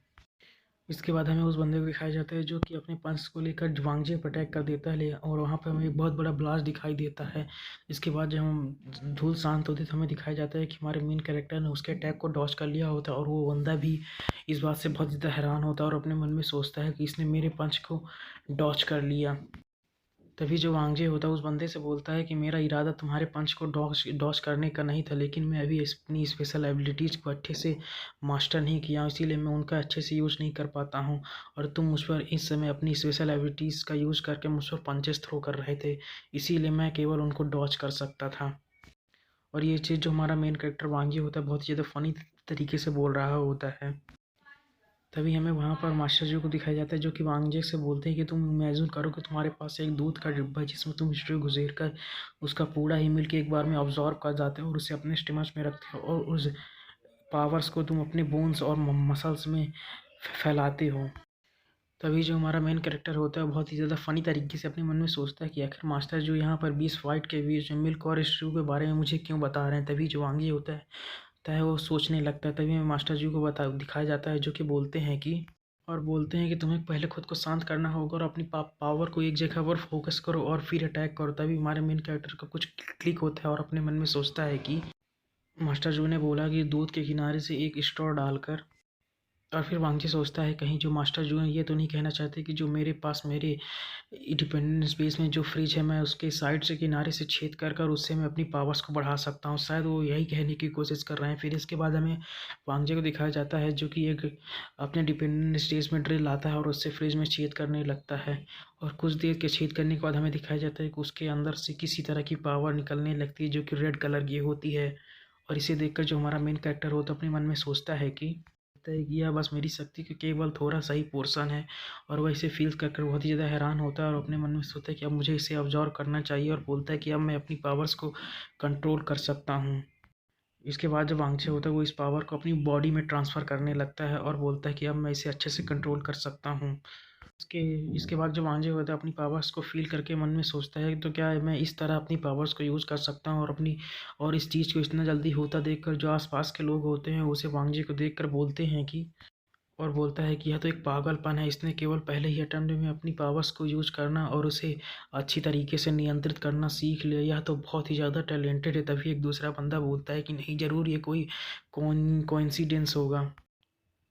इसके बाद हमें उस बंदे को दिखाया जाता है जो कि अपने पंच को लेकर वांगजे पर अटैक कर देता है, और वहाँ पर हमें एक बहुत बड़ा ब्लास्ट दिखाई देता है। इसके बाद जब हम धूल शांत होती है तो हमें दिखाया जाता है कि हमारे मेन कैरेक्टर ने उसके अटैक को डॉज कर लिया होता है, और वो बंदा भी इस बात से बहुत ज़्यादा हैरान होता है और अपने मन में सोचता है कि इसने मेरे पंच को डॉज कर लिया। तभी जो वांगजे होता है उस बंदे से बोलता है कि मेरा इरादा तुम्हारे पंच को डॉज डॉज करने का नहीं था, लेकिन मैं अभी अपनी स्पेशल एबिलिटीज़ को अच्छे से मास्टर नहीं किया हूँ, इसीलिए मैं उनका अच्छे से यूज़ नहीं कर पाता हूँ। और तुम मुझ पर इस समय अपनी स्पेशल एबिलिटीज़ का यूज़ करके मुझ पर पंचेस थ्रो कर रहे थे, इसीलिए मैं केवल उनको डॉज कर सकता था। और ये चीज़ जो हमारा मेन कैरेक्टर वांगी होता है बहुत ही ज़्यादा फ़नी तरीके से बोल रहा होता है। तभी हमें वहाँ पर मास्टर जी को दिखाया जाता है जो कि वांगजेक से बोलते हैं कि तुम इमेजिन करो कि तुम्हारे पास एक दूध का डिब्बा है जिसमें तुम हिस्ट्री घुसेर कर उसका पूरा ही मिल्क एक बार में ऑब्जॉर्व कर जाते हो और उसे अपने स्टमच में रखते हो और उस पावर्स को तुम अपने बोन्स और मसल्स में फैलाते हो। तभी जो हमारा मेन कैरेक्टर होता है बहुत ही ज़्यादा फ़नी तरीके से अपने मन में सोचता है कि आखिर मास्टर जो यहाँ पर 20 फाइट के बीच में मिल्क और स्ट्रू के बारे में मुझे क्यों बता रहे हैं। तभी जो वांगी होता है वो सोचने लगता है। तभी हमें मास्टर जी को दिखाया जाता है जो कि बोलते हैं कि तुम्हें पहले खुद को शांत करना होगा और अपनी पावर को एक जगह पर फोकस करो और फिर अटैक करो। तभी हमारे मेन कैरेक्टर का कुछ क्लिक होता है और अपने मन में सोचता है कि मास्टर जी ने बोला कि दूध के किनारे से एक स्ट्रॉ डालकर। और फिर वांगची सोचता है कहीं जो मास्टर जो हैं ये तो नहीं कहना चाहते कि जो मेरे पास मेरे इंडिपेंडेंस स्पेस में जो फ्रिज है मैं उसके साइड से किनारे से छेद कर कर उससे मैं अपनी पावर्स को बढ़ा सकता हूँ। शायद वो यही कहने की कोशिश कर रहे हैं। फिर इसके बाद हमें वांगजे को दिखाया जाता है जो कि एक अपने डिपेंडेंट स्पेस में ड्रिल लाता है और उससे फ्रिज में छेद करने लगता है। और कुछ देर के छेद करने के बाद हमें दिखाया जाता है कि उसके अंदर से किसी तरह की पावर निकलने लगती है जो कि रेड कलर की होती है। और इसे देखकर जो हमारा मेन कैरेक्टर होता है अपने मन में सोचता है कि यह बस मेरी शक्ति का केवल थोड़ा सा ही पोर्शन है। और वह इसे फील कर बहुत ही ज़्यादा हैरान होता है और अपने मन में सोचता है कि अब मुझे इसे ऑब्जॉर्व करना चाहिए और बोलता है कि अब मैं अपनी पावर्स को कंट्रोल कर सकता हूँ। इसके बाद जब वांगचे होता है वो इस पावर को अपनी बॉडी में ट्रांसफ़र करने लगता है और बोलता है कि अब मैं इसे अच्छे से कंट्रोल कर सकता हूँ। इसके इसके बाद जो वांजे होता है अपनी पावर्स को फ़ील करके मन में सोचता है तो क्या मैं इस तरह अपनी पावर्स को यूज़ कर सकता हूँ और इस चीज़ को इतना जल्दी होता देखकर जो आसपास के लोग होते हैं उसे वांगजी को देखकर बोलते हैं कि और बोलता है कि यह तो एक पागलपन है, इसने केवल पहले ही अटेम्प्ट में अपनी पावर्स को यूज़ करना और उसे अच्छी तरीके से नियंत्रित करना सीख लिया, यह तो बहुत ही ज़्यादा टैलेंटेड है। तभी एक दूसरा बंदा बोलता है कि नहीं, ज़रूर ये कोई कोइंसिडेंस होगा।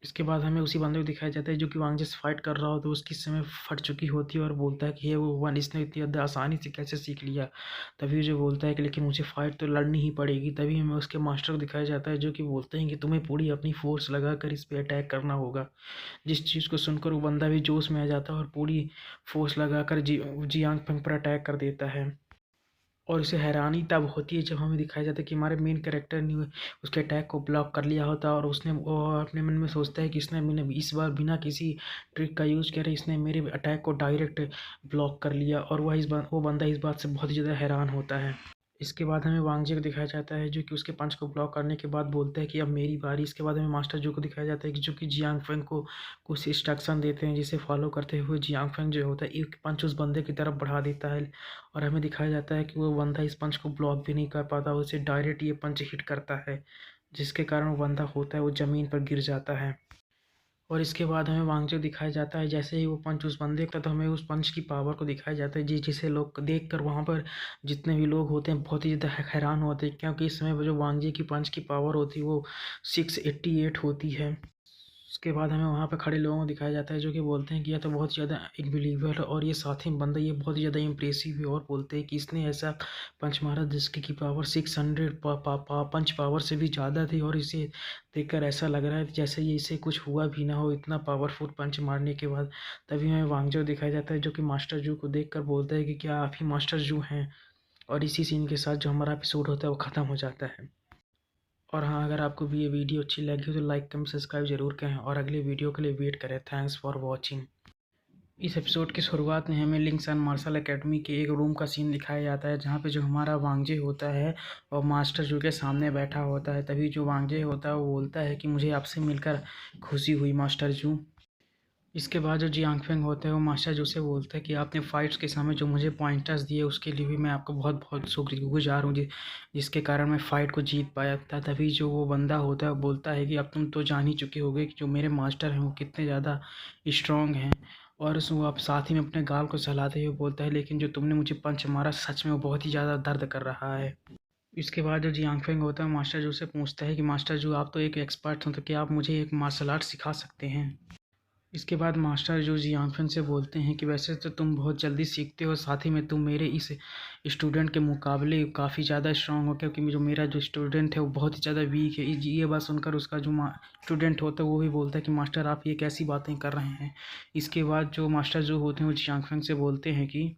इसके बाद हमें उसी बंदे को दिखाया जाता है जो कि वांगजे से फाइट कर रहा होता है, उसकी समय फट चुकी होती है और बोलता है कि ये वो वन इसने इतनी ज़्यादा आसानी से कैसे सीख लिया। तभी जो बोलता है कि लेकिन मुझे फाइट तो लड़नी ही पड़ेगी। तभी हमें उसके मास्टर को दिखाया जाता है जो कि बोलते हैं कि तुम्हें पूरी अपनी फोर्स लगाकर इस पे अटैक करना होगा। जिस चीज़ को सुनकर वो बंदा भी जोश में आ जाता है और पूरी फोर्स लगाकर जियांग फेंग पर अटैक कर देता है। और उसे हैरानी तब होती है जब हमें दिखाया जाता है कि हमारे मेन कैरेक्टर ने उसके अटैक को ब्लॉक कर लिया होता है और उसने वो अपने मन में सोचता है कि इसने इस बार बिना किसी ट्रिक का यूज़ करे इसने मेरे अटैक को डायरेक्ट ब्लॉक कर लिया। और वो बंदा इस बात से बहुत ही ज़्यादा हैरान होता है। इसके बाद हमें वांगजे को दिखाया जाता है जो कि उसके पंच को ब्लॉक करने के बाद बोलता है कि अब मेरी बारी। इसके बाद हमें मास्टर जो को दिखाया जाता है कि जो कि जियांग फेंग को कुछ इंस्ट्रक्शन देते हैं जिसे फॉलो करते हुए जियांग फेंग जो होता है एक पंच उस बंदे की तरफ बढ़ा देता है। और हमें दिखाया जाता है कि वो बंदा इस पंच को ब्लॉक भी नहीं कर पाता, उसे डायरेक्ट ये पंच हिट करता है जिसके कारण वो बंदा होता है वो ज़मीन पर गिर जाता है। और इसके बाद हमें वांगचो दिखाया जाता है जैसे ही वो पंच उस बंदे का, तो हमें उस पंच की पावर को दिखाया जाता है जिसे लोग देख कर वहाँ पर जितने भी लोग होते हैं बहुत ही ज़्यादा हैरान होते हैं क्योंकि इस समय जो वांगजी की पंच की पावर होती है वो 688 होती है। उसके बाद हमें वहाँ पे खड़े लोगों को दिखाया जाता है जो कि बोलते हैं कि यह तो बहुत ज़्यादा अनबिलीवेबल है और ये साथ ही बंदा ये बहुत ही ज़्यादा इम्प्रेसिव है और बोलते हैं कि इसने ऐसा पंच मारा जिसकी की पावर 600 पंच पावर से भी ज़्यादा थी और इसे देखकर ऐसा लग रहा है जैसे ये इसे कुछ हुआ भी ना हो इतना पावरफुल पंच मारने के बाद। तभी हमें वांगजो दिखाया जाता है जो कि मास्टर जू को देख कर बोलता है कि क्या आप ही मास्टर जू हैं। और इसी सीन के साथ जो हमारा एपिसोड होता है वो ख़त्म हो जाता है। और हाँ, अगर आपको भी ये वीडियो अच्छी लगी हो तो लाइक कमेंट सब्सक्राइब जरूर करें और अगले वीडियो के लिए वेट करें। Thanks for watching. इस एपिसोड की शुरुआत में हमें लिंक्स एंड मार्शल एकेडमी के एक रूम का सीन दिखाया जाता है जहाँ पे जो हमारा वांगजे होता है और मास्टर जू के सामने बैठा होता है। तभी जो वांगजे होता है वो बोलता है कि मुझे आपसे मिलकर खुशी हुई मास्टर जू। इसके बाद जो जियांग फेंग होते हैं वो मास्टर जू से बोलते हैं कि आपने फाइट्स के समय जो मुझे पॉइंटर्स दिए उसके लिए भी मैं आपको बहुत बहुत शुक्रगुजार हूँ जिसके कारण मैं फ़ाइट को जीत पाया था। तभी जो वो बंदा होता है वो बोलता है कि अब तुम तो जान ही चुके होगे कि जो मेरे मास्टर हैं वो कितने ज़्यादा स्ट्रॉन्ग हैं। और वो अब साथ ही में अपने गाल को सहलाते हुए बोलता है लेकिन जो तुमने मुझे पंच मारा सच में वो बहुत ही ज़्यादा दर्द कर रहा है। इसके बाद जो जियांग फेंग होता है मास्टर जू से पूछता है कि मास्टर जू आप तो एक एक्सपर्ट हैं तो क्या आप मुझे एक मार्शल आर्ट सिखा सकते हैं। इसके बाद मास्टर जो जियांगफेंग से बोलते हैं कि वैसे तो तुम बहुत जल्दी सीखते हो, साथ ही में तुम मेरे इस स्टूडेंट के मुकाबले काफ़ी ज़्यादा स्ट्रांग हो, क्योंकि जो मेरा जो स्टूडेंट है वो बहुत ही ज़्यादा वीक है। ये बात सुनकर उसका जो स्टूडेंट होता है वो भी बोलता है कि मास्टर आप ये कैसी बातें कर रहे हैं। इसके बाद जो मास्टर जो होते हैं वो जियांगफेंग से बोलते हैं कि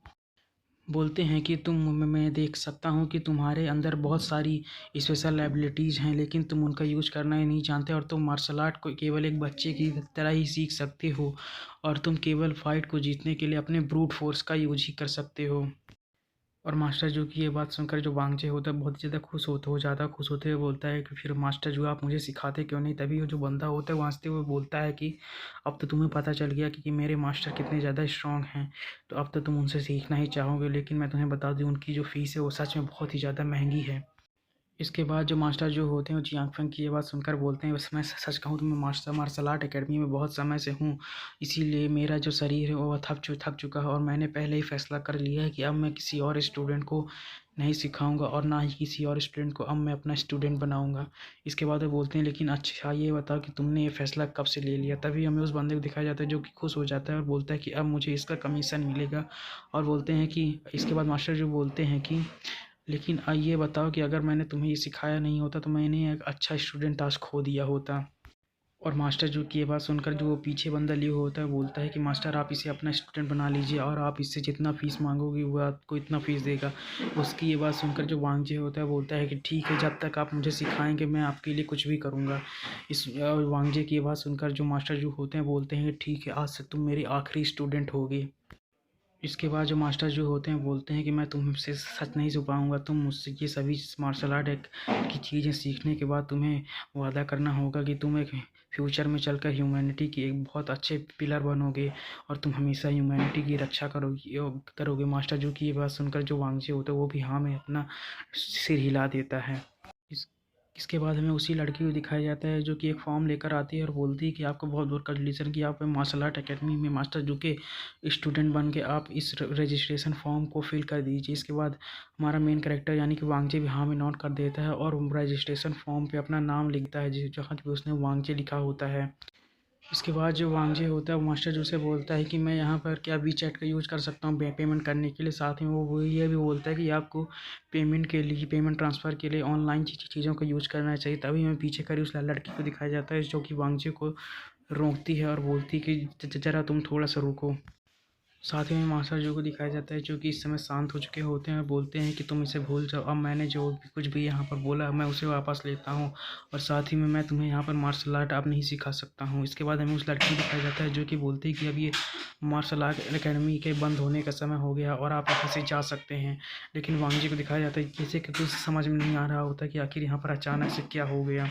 मैं देख सकता हूँ कि तुम्हारे अंदर बहुत सारी स्पेशल एबिलिटीज़ हैं, लेकिन तुम उनका यूज करना ही नहीं जानते, और तुम मार्शल आर्ट को केवल एक बच्चे की तरह ही सीख सकते हो, और तुम केवल फाइट को जीतने के लिए अपने ब्रूट फोर्स का यूज ही कर सकते हो। और मास्टर जो की ये बात सुनकर जो वांगजे होता है बहुत ही ज़्यादा खुश होता है। वो ज़्यादा खुश होते हुए बोलता है कि फिर मास्टर जो आप मुझे सिखाते क्यों नहीं। तभी वो जो बंदा होता है वो हंसते हुए बोलता है कि अब तो तुम्हें पता चल गया कि मेरे मास्टर कितने ज़्यादा स्ट्रांग हैं, तो अब तो तुम उनसे सीखना ही चाहोगे। लेकिन मैं तुम्हें बता दूँ उनकी जो फ़ीस है वो सच में बहुत ही ज़्यादा महंगी है। इसके बाद जो मास्टर जो होते हैं वो जियांगफेंग की ये बात सुनकर बोलते हैं, बस मैं सच कहूँ तो मैं मार्शल आर्ट एकेडमी में बहुत समय से हूँ, इसीलिए मेरा जो शरीर है वो थक चुका है, और मैंने पहले ही फैसला कर लिया है कि अब मैं किसी और स्टूडेंट को नहीं सिखाऊंगा, और ना ही किसी और स्टूडेंट को अब मैं अपना स्टूडेंट बनाऊंगा। इसके बाद वो बोलते हैं, लेकिन अच्छा ये बताओ कि तुमने ये फैसला कब से ले लिया। तभी हमें उस बंदे को दिखाया जाता है जो कि खुश हो जाता है और बोलता है कि अब मुझे इसका कमीशन मिलेगा। और बोलते हैं कि इसके बाद मास्टर जो बोलते हैं कि लेकिन ये बताओ कि अगर मैंने तुम्हें ये सिखाया नहीं होता तो मैंने एक अच्छा स्टूडेंट आज खो दिया होता। और मास्टर जो की ये बात सुनकर जो वो पीछे बंदा लिए होता है बोलता है कि मास्टर आप इसे अपना स्टूडेंट बना लीजिए, और आप इससे जितना फ़ीस मांगोगे वो आपको इतना फ़ीस देगा। उसकी ये बात सुनकर जो वांगजे होता है बोलता है कि ठीक है, जब तक आप मुझे सिखाएंगे मैं आपके लिए कुछ भी करूँगा। वांगजे की ये बात सुनकर जो मास्टर जो होते हैं बोलते हैं कि ठीक है, आज से तुम मेरी आखिरी स्टूडेंट होगी। इसके बाद जो मास्टर जो होते हैं बोलते हैं कि मैं तुमसे सच नहीं छुपाऊंगा, तुम मुझसे ये सभी मार्शल आर्ट की चीज़ें सीखने के बाद तुम्हें वादा करना होगा कि तुम एक फ्यूचर में चलकर ह्यूमैनिटी की एक बहुत अच्छे पिलर बनोगे, और तुम हमेशा ह्यूमैनिटी की रक्षा करोगे। मास्टर जो की ये बात सुनकर जो वांगजे होता है वो भी हाँ में अपना सिर हिला देता है। इस इसके बाद हमें उसी लड़की को दिखाया जाता है जो कि एक फॉर्म लेकर आती है और बोलती है कि आपको बहुत बहुत कंग्रेचुलेसन कि आप मार्शल आर्ट एकेडमी में मास्टर जो के स्टूडेंट बन के आप इस रजिस्ट्रेशन फॉर्म को फिल कर दीजिए। इसके बाद हमारा मेन कैरेक्टर यानी कि वांगजे भी हाँ में नोट कर देता है और रजिस्ट्रेशन फॉर्म पे अपना नाम लिखता है जहाँ पे उसने वांगजे लिखा होता है। इसके बाद जो वांगजे होता है वो मास्टर जो से बोलता है कि मैं यहाँ पर क्या वीचैट का यूज़ कर सकता हूँ पेमेंट करने के लिए। साथ में वो ये भी बोलता है कि आपको पेमेंट ट्रांसफ़र के लिए ऑनलाइन चीज़ों का यूज़ करना चाहिए। तभी हमें पीछे खड़ी उस लड़की को दिखाया जाता है जो कि वांगजे को रोकती है और बोलती है कि ज़रा तुम थोड़ा सा रुको। साथ ही में मास्टर जो को दिखाया जाता है जो कि इस समय शांत हो चुके होते हैं और बोलते हैं कि तुम इसे भूल जाओ, अब मैंने जो भी कुछ भी यहाँ पर बोला मैं उसे वापस लेता हूँ, और साथ ही में मैं तुम्हें यहाँ पर मार्शल आर्ट अब नहीं सिखा सकता हूँ। इसके बाद हमें उस लड़की को दिखाया जाता है जो कि बोलती है कि अब ये मार्शल आर्ट एकेडमी के बंद होने का समय हो गया और आप यहाँ से जा सकते हैं। लेकिन वांगजी को दिखाया जाता है जैसे कि कुछ समझ में नहीं आ रहा होता कि आखिर यहाँ पर अचानक से क्या हो गया।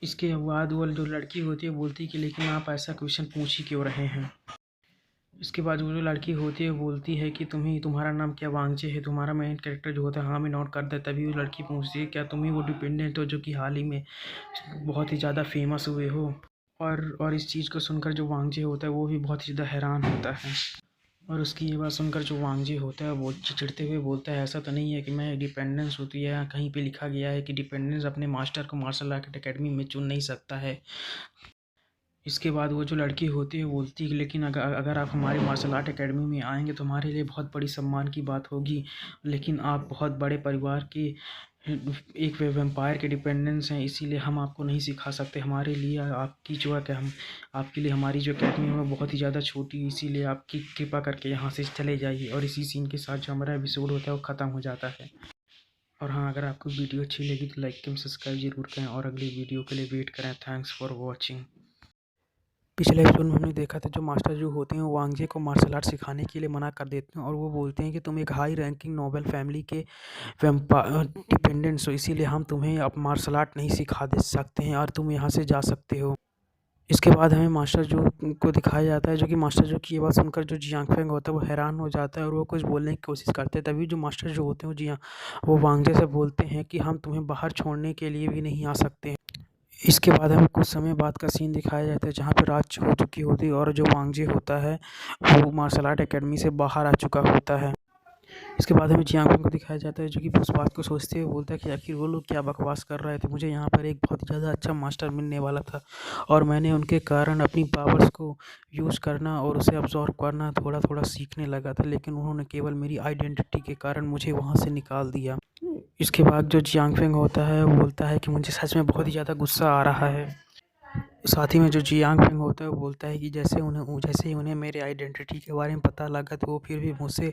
इसके बाद वो जो लड़की होती है बोलती है कि लेकिन आप ऐसा क्वेश्चन पूछ ही क्यों रहे हैं। इसके बाद वो जो लड़की होती है बोलती है कि तुम्हारा नाम क्या वांगजे है। तुम्हारा मेन कैरेक्टर जो होता है हाँ में नोट करता है। तभी वो लड़की पूछती है क्या तुम ही वो डिपेंडेंट हो जो कि हाल ही में बहुत ही ज़्यादा फेमस हुए हो। और इस चीज़ को सुनकर जो वांगजे होता है वो भी बहुत ही ज़्यादा हैरान होता है। और उसकी ये बात सुनकर जो वांगजे होता है वो चिढ़ते हुए बोलता है ऐसा तो नहीं है कि मैं डिपेंडेंस होती है, कहीं पे लिखा गया है कि डिपेंडेंस अपने मास्टर को मार्शल आर्ट एकेडमी में चुन नहीं सकता है। इसके बाद वो जो लड़की होती है बोलती है लेकिन अगर आप हमारे मार्शल आर्ट एकेडमी में आएंगे तो हमारे लिए बहुत बड़ी सम्मान की बात होगी, लेकिन आप बहुत बड़े परिवार के एक वेम्पायर के डिपेंडेंस हैं, इसीलिए हम आपको नहीं सिखा सकते। हमारे लिए आपकी जो है कि हम आपके लिए हमारी जो एकेडमी है वो बहुत ही ज़्यादा छोटी है, इसीलिए आपकी कृपा करके यहाँ से चले जाइए। और इसी सीन के साथ जो हमारा एपिसोड होता है वो ख़त्म हो जाता है। और हाँ, अगर आपको वीडियो अच्छी लगी तो लाइक एंड सब्सक्राइब जरूर करें और अगली वीडियो के लिए वेट करें। Thanks for watching. पिछले एपिसोड में हमने देखा था जो मास्टर जो होते हैं वो वांगजे को मार्शल आर्ट सिखाने के लिए मना कर देते हैं और वो बोलते हैं कि तुम एक हाई रैंकिंग नोबल फैमिली के डिपेंडेंट्स हो, इसीलिए हम तुम्हें अब मार्शल आर्ट नहीं सिखा दे सकते हैं और तुम यहाँ से जा सकते हो। इसके बाद हमें मास्टर जो को दिखाया जाता है जो कि मास्टर जो की ये बात सुनकर जो जियांगफेंग होता है वो हैरान हो जाता है और वो कुछ बोलने की कोशिश करते हैं। तभी जो मास्टर जो होते हैं वो वांगजे से बोलते हैं कि हम तुम्हें बाहर छोड़ने के लिए भी नहीं आ सकते। इसके बाद हमें कुछ समय बाद का सीन दिखाया जाता है जहाँ पे रात हो चुकी होती है और जो वांगजे होता है वो मार्शल आर्ट एकेडमी से बाहर आ चुका होता है। इसके बाद हमें जियांग को दिखाया जाता है जो कि उस बात को सोचते हुए बोलता है कि आखिर वो लोग क्या बकवास कर रहे थे, मुझे यहाँ पर एक बहुत ही ज़्यादा अच्छा मास्टर मिलने वाला था और मैंने उनके कारण अपनी पावर्स को यूज़ करना और उसे अब्जॉर्ब करना थोड़ा थोड़ा सीखने लगा था, लेकिन उन्होंने केवल मेरी आइडेंटिटी के कारण मुझे वहाँ से निकाल दिया। इसके बाद जो जियांग फेंग होता है वो बोलता है कि मुझे सच में बहुत ही ज़्यादा गुस्सा आ रहा है। साथ ही में जो जियांग फेंग होता है वो बोलता है कि जैसे ही उन्हें मेरे आइडेंटिटी के बारे में पता लगा तो वो फिर भी मुझसे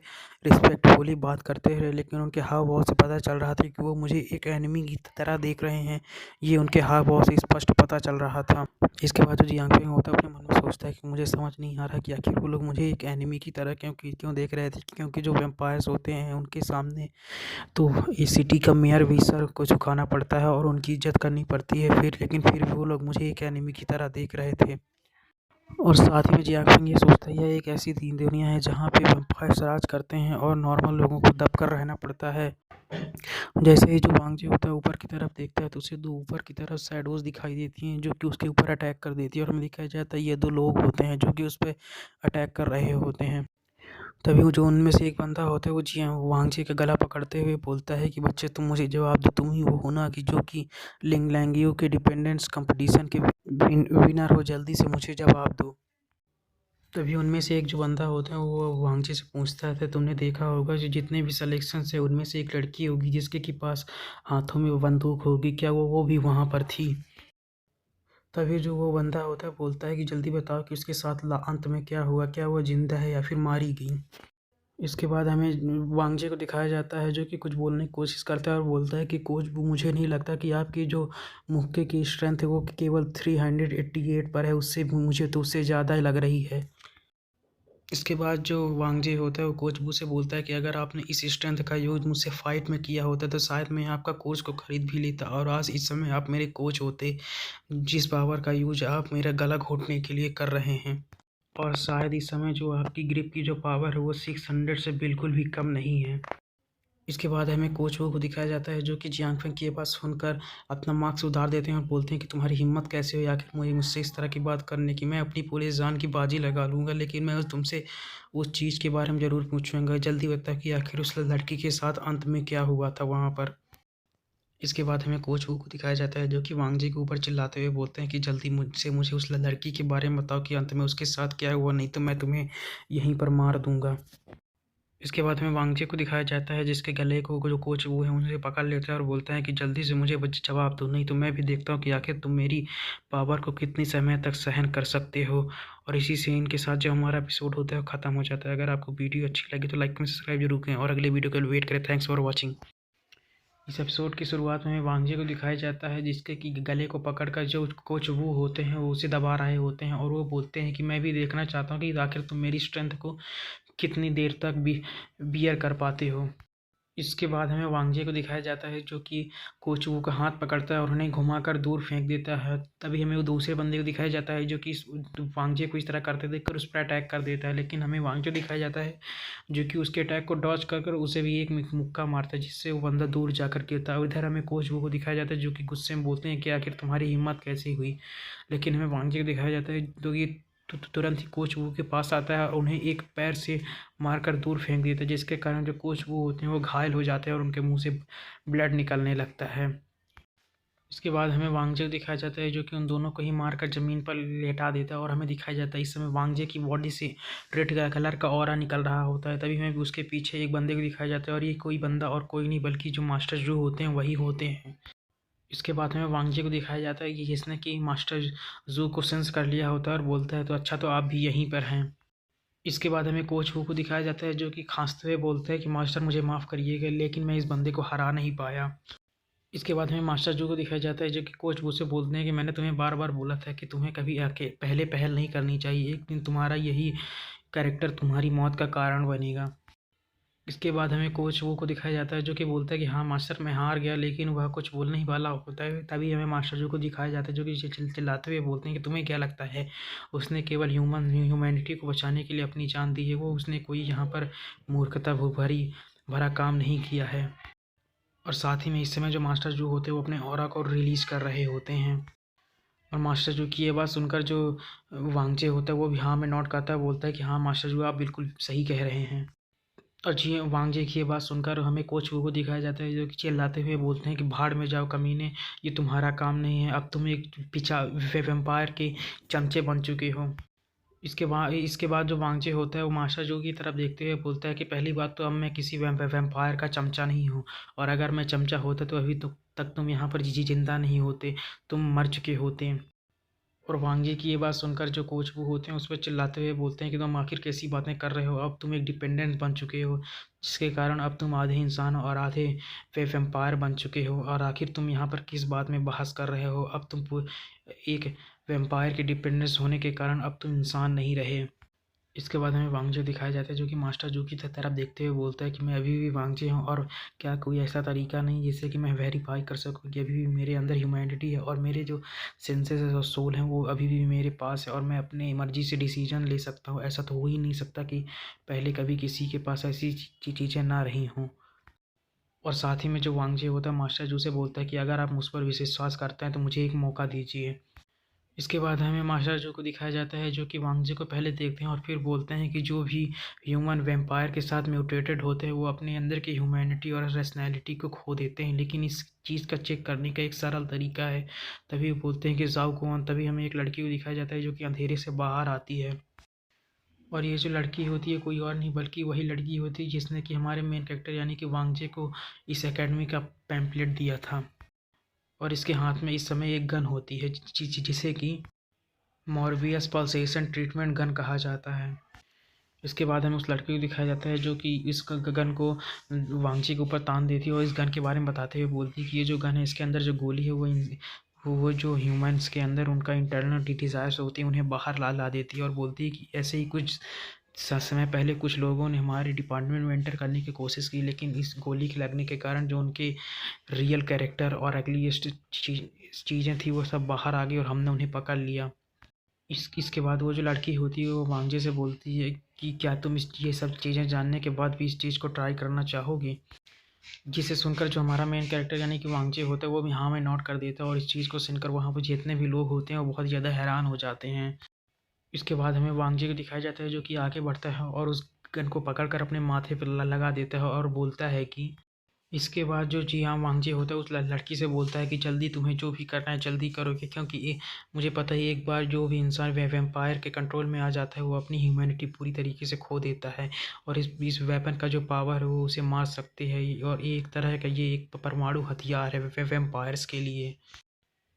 रिस्पेक्टफुली बात करते रहे, लेकिन उनके हाव भाव से पता चल रहा था कि वो मुझे एक एनिमी की तरह देख रहे हैं। ये उनके हाव भाव से स्पष्ट पता चल रहा था। इसके बाद जो जियांग फेंग होता है अपने मन में सोचता है कि मुझे समझ नहीं आ रहा कि आखिर वो लोग मुझे एक एनिमी की तरह क्यों देख रहे थे, क्योंकि जो वेम्पायर्स होते हैं उनके सामने तो इस सिटी का मेयर भी सर को झुकाना पड़ता है और उनकी इज्जत करनी पड़ती है, लेकिन फिर भी वो लोग मुझे एक एनिमी की तरह देख रहे थे। और साथ ही में जियांग ये सोचता है यह एक ऐसी दुनिया है जहाँ पे वैम्पायर्स राज करते हैं और नॉर्मल लोगों को दब कर रहना पड़ता है। जैसे ही जो वांगजी होता है ऊपर की तरफ देखता है तो उसे दो ऊपर की तरफ शैडोज दिखाई देती हैं जो कि उसके ऊपर अटैक कर देती है और हमें दिखाया जाता है ये दो लोग होते हैं जो कि उस पर अटैक कर रहे होते हैं। तभी वो जो उनमें से एक बंदा होता है वो वांगजी का गला पकड़ते हुए बोलता है कि बच्चे तुम मुझे जवाब दो, तुम ही वो हो ना कि जो कि लिंगलैंगियो के डिपेंडेंस कंपटीशन के विनर हो, जल्दी से मुझे जवाब दो। तभी उनमें से एक जो बंदा होता है वो वांगजी से पूछता है तुमने देखा होगा जो जितने भी सिलेक्शन है उनमें से एक लड़की होगी जिसके के पास हाथों में बंदूक होगी, क्या वो भी वहाँ पर थी? तभी जो वो बंदा होता है बोलता है कि जल्दी बताओ कि उसके साथ अंत में क्या हुआ, क्या वो जिंदा है या फिर मारी गई। इसके बाद हमें वांगजे को दिखाया जाता है जो कि कुछ बोलने की कोशिश करता है और बोलता है कि कोच मुझे नहीं लगता कि आपकी जो मुक्के की स्ट्रेंथ है वो केवल 388 पर है, उससे मुझे तो उससे ज़्यादा ही लग रही है। इसके बाद जो वांगजे होता है वो कोच बू से बोलता है कि अगर आपने इस स्ट्रेंथ का यूज़ मुझसे फाइट में किया होता तो शायद मैं आपका कोच को खरीद भी लेता और आज इस समय आप मेरे कोच होते। जिस पावर का यूज आप मेरा गला घोटने के लिए कर रहे हैं और शायद इस समय जो आपकी ग्रिप की जो पावर है वो 600 से बिल्कुल भी कम नहीं है। इसके बाद हमें कोच वो को दिखाया जाता है जो कि जियांग फेंग के पास सुनकर अपना मार्क्स उतार देते हैं और बोलते हैं कि तुम्हारी हिम्मत कैसे हुई आखिर मुझसे इस तरह की बात करने की, मैं अपनी पूरी जान की बाजी लगा लूँगा लेकिन मैं तुमसे उस चीज़ के बारे में ज़रूर पूछूंगा, जल्दी बता कि आखिर उस लड़की के साथ अंत में क्या हुआ था वहाँ पर। इसके बाद हमें कोच वू को दिखाया जाता है जो कि वांगजी के ऊपर चिल्लाते हुए बोलते हैं कि जल्दी मुझे उस लड़की के बारे में बताओ कि अंत में उसके साथ क्या हुआ, नहीं तो मैं तुम्हें यहीं पर मार दूंगा। इसके बाद हमें वांगजे को दिखाया जाता है जिसके गले को जो कोच वो है उनसे पकड़ लेता है और बोलता है कि जल्दी से मुझे जवाब दो, नहीं तो मैं भी देखता हूँ कि आखिर तुम मेरी पावर को कितनी समय तक सहन कर सकते हो। और इसी सीन के साथ जो हमारा एपिसोड होता है वो ख़त्म हो जाता है। अगर आपको वीडियो अच्छी लगी तो लाइक में सब्सक्राइब जरूर करें और अगले वीडियो के लिए वेट करें। Thanks for watching. इस एपिसोड की शुरुआत में वांगजी को दिखाया जाता है जिसके कि गले को पकड़कर जो कोच वो होते हैं वो उसे दबा रहे होते हैं और वो बोलते हैं कि मैं भी देखना चाहता हूँ कि आखिर तुम मेरी स्ट्रेंथ को कितनी देर तक भी बियर कर पाते हो। इसके बाद हमें वांगजे को दिखाया जाता है जो कि कोच वू का हाथ पकड़ता है और उन्हें घुमाकर दूर फेंक देता है। तभी हमें वो दूसरे बंदे को दिखाया जाता है जो कि वांगजे को इस तरह करते देखकर उस पर अटैक कर देता है, लेकिन हमें वांगजे दिखाया जाता है जो कि उसके अटैक को डॉज कर उसे भी एक मुक्का मारता है जिससे वो बंदा दूर जाकर गिरता है। और इधर हमें कोच वू को दिखाया जाता है जो कि गुस्से में बोलते हैं कि आखिर तुम्हारी हिम्मत कैसी हुई, लेकिन हमें वांगजे को दिखाया जाता है जो कि तुरंत ही कोच वू के पास आता है और उन्हें एक पैर से मारकर दूर फेंक देता है जिसके कारण जो कोच वो होते हैं वो घायल हो जाते हैं और उनके मुंह से ब्लड निकलने लगता है। इसके बाद हमें वांगजे दिखाया जाता है जो कि उन दोनों को ही मारकर ज़मीन पर लेटा देता है और हमें दिखाया जाता है इस समय वांगजे की बॉडी से रेड कलर का ऑरा निकल रहा होता है। तभी हमें उसके पीछे एक बंदे को दिखाया जाता है और ये कोई बंदा और कोई नहीं बल्कि जो मास्टर जो होते हैं वही होते हैं। इसके बाद हमें वांगजे को दिखाया जाता है कि इसने कि मास्टर जू को सेंस कर लिया होता है और बोलता है तो अच्छा तो आप भी यहीं पर हैं। इसके बाद हमें कोच वू को दिखाया जाता है जो कि खांसते हुए बोलते हैं कि मास्टर मुझे माफ़ करिएगा लेकिन मैं इस बंदे को हरा नहीं पाया। इसके बाद हमें मास्टर जू को दिखाया जाता है जो कि कोच वू से बोलते हैं कि मैंने तुम्हें बार बार बोला था कि तुम्हें कभी आके पहले पहल नहीं करनी चाहिए, एक दिन तुम्हारा यही कैरेक्टर तुम्हारी मौत का कारण बनेगा। इसके बाद हमें कोच वो को दिखाया जाता है जो कि बोलता है कि हाँ मास्टर मैं हार गया, लेकिन वह कुछ बोलने ही वाला होता है तभी हमें मास्टर जो को दिखाया जाता है जो कि चिल्लाते हुए बोलते हैं कि तुम्हें क्या लगता है उसने केवल ह्यूमैनिटी को बचाने के लिए अपनी जान दी है, वो उसने कोई यहाँ पर मूर्खता भरी भरा काम नहीं किया है। और साथ ही में इस समय जो मास्टर जो होते हैं वो अपने ऑरा को रिलीज कर रहे होते हैं और मास्टर जू की ये बात सुनकर जो वांगजे होता है वो भी हाँ में नोट करता है, बोलता है कि हाँ मास्टर जू आप बिल्कुल सही कह रहे हैं। और जी वांग जी की ये बात सुनकर हमें कोच वू को दिखाया जाता है जो कि चिल्लाते हुए बोलते हैं कि भाड़ में जाओ कमीने, ये तुम्हारा काम नहीं है, अब तुम एक पिछा वेम्पायर के चमचे बन चुके हो। इसके बाद जो वांगजे होता है वो मास्टर जो की तरफ देखते हुए बोलता है कि पहली बात तो अब मैं किसी वैम्पायर का चमचा नहीं हूँ, और अगर मैं चमचा होता तो अभी तो तक तुम यहाँ पर जी जिंदा नहीं होते, तुम मर चुके होते। और वांगे की ये बात सुनकर जो कोच वो होते हैं उस पर चिल्लाते हुए बोलते हैं कि तुम आखिर कैसी बातें कर रहे हो, अब तुम एक डिपेंडेंट बन चुके हो, जिसके कारण अब तुम आधे इंसान और आधे वेम्पायर बन चुके हो, और आखिर तुम यहाँ पर किस बात में बहस कर रहे हो, अब तुम एक वेम्पायर के डिपेंडेंस होने के कारण अब तुम इंसान नहीं रहे। इसके बाद हमें वांगजे दिखाया जाता है जो कि मास्टर जू की तरफ देखते हुए बोलता है कि मैं अभी भी वांगजे हूँ, और क्या कोई ऐसा तरीका नहीं जिससे कि मैं वेरीफाई कर सकूँ कि अभी भी मेरे अंदर ह्यूमैनिटी है, और मेरे जो सेंसेस और सोल हैं वो अभी भी मेरे पास है, और मैं अपने मर्जी से डिसीजन ले सकता हूँ। ऐसा तो हो ही नहीं सकता कि पहले कभी किसी के पास ऐसी चीज़ें ना रही हों। और साथ ही में जो वांगजे होता है मास्टर जू से बोलता है कि अगर आप मुझ पर विश्वास करते हैं तो मुझे एक मौका दीजिए। इसके बाद हमें मास्टर जो को दिखाया जाता है जो कि वांगजी को पहले देखते हैं और फिर बोलते हैं कि जो भी ह्यूमन वैम्पायर के साथ म्यूटेटेड होते हैं वो अपने अंदर की ह्यूमैनिटी और रैशनैलिटी को खो देते हैं, लेकिन इस चीज़ का चेक करने का एक सरल तरीका है। तभी वो बोलते हैं कि जाओ कौन। तभी हमें एक लड़की को दिखाया जाता है जो कि अंधेरे से बाहर आती है, और ये जो लड़की होती है कोई और नहीं बल्कि वही लड़की होती है जिसने कि हमारे मेन कैरेक्टर यानी कि वांगजे को इस एकेडमी का पैम्पलेट दिया था। और इसके हाथ में इस समय एक गन होती है जिसे कि मॉर्बियस पल्सेशन ट्रीटमेंट गन कहा जाता है। इसके बाद हमें उस लड़के को दिखाया जाता है जो कि इस गन को वांगची के ऊपर तान देती है, और इस गन के बारे में बताते हुए बोलती है कि ये जो गन है इसके अंदर जो गोली है वो जो ह्यूमंस के अंदर उनका इंटरनल डिजायर्स होती है उन्हें बाहर ला ला देती है, और बोलती है कि ऐसे ही कुछ समय पहले कुछ लोगों ने हमारे डिपार्टमेंट में एंटर करने की कोशिश की, लेकिन इस गोली के लगने के कारण जो उनके रियल कैरेक्टर और अगली चीज़ें थी वो सब बाहर आ गई और हमने उन्हें पकड़ लिया। इसके बाद वो जो लड़की होती है वो वांगजे से बोलती है कि क्या तुम इस ये सब चीज़ें जानने के बाद भी इस चीज़ को ट्राई करना चाहोगी, जिसे सुनकर जो हमारा मेन कैरेक्टर यानी कि वांगजे होता है वो भी हाँ में नोट कर देता है, और इस चीज़ को सुनकर वहाँ पर जितने भी लोग होते हैं वो बहुत ज़्यादा हैरान हो जाते हैं। इसके बाद हमें वांगजे को दिखाया जाता है जो कि आगे बढ़ता है और उस गन को पकड़कर अपने माथे पर लगा देता है, और बोलता है कि इसके बाद जो जियान वांगजी होता है उस लड़की से बोलता है कि जल्दी तुम्हें जो भी करना है जल्दी करोगे, क्योंकि ये मुझे पता है एक बार जो भी इंसान वैम्पायर के कंट्रोल में आ जाता है वो अपनी ह्यूमैनिटी पूरी तरीके से खो देता है, और इस वेपन का जो पावर है वो उसे मार सकती है, और ये एक तरह का ये एक परमाणु हथियार है वैम्पायर्स के लिए।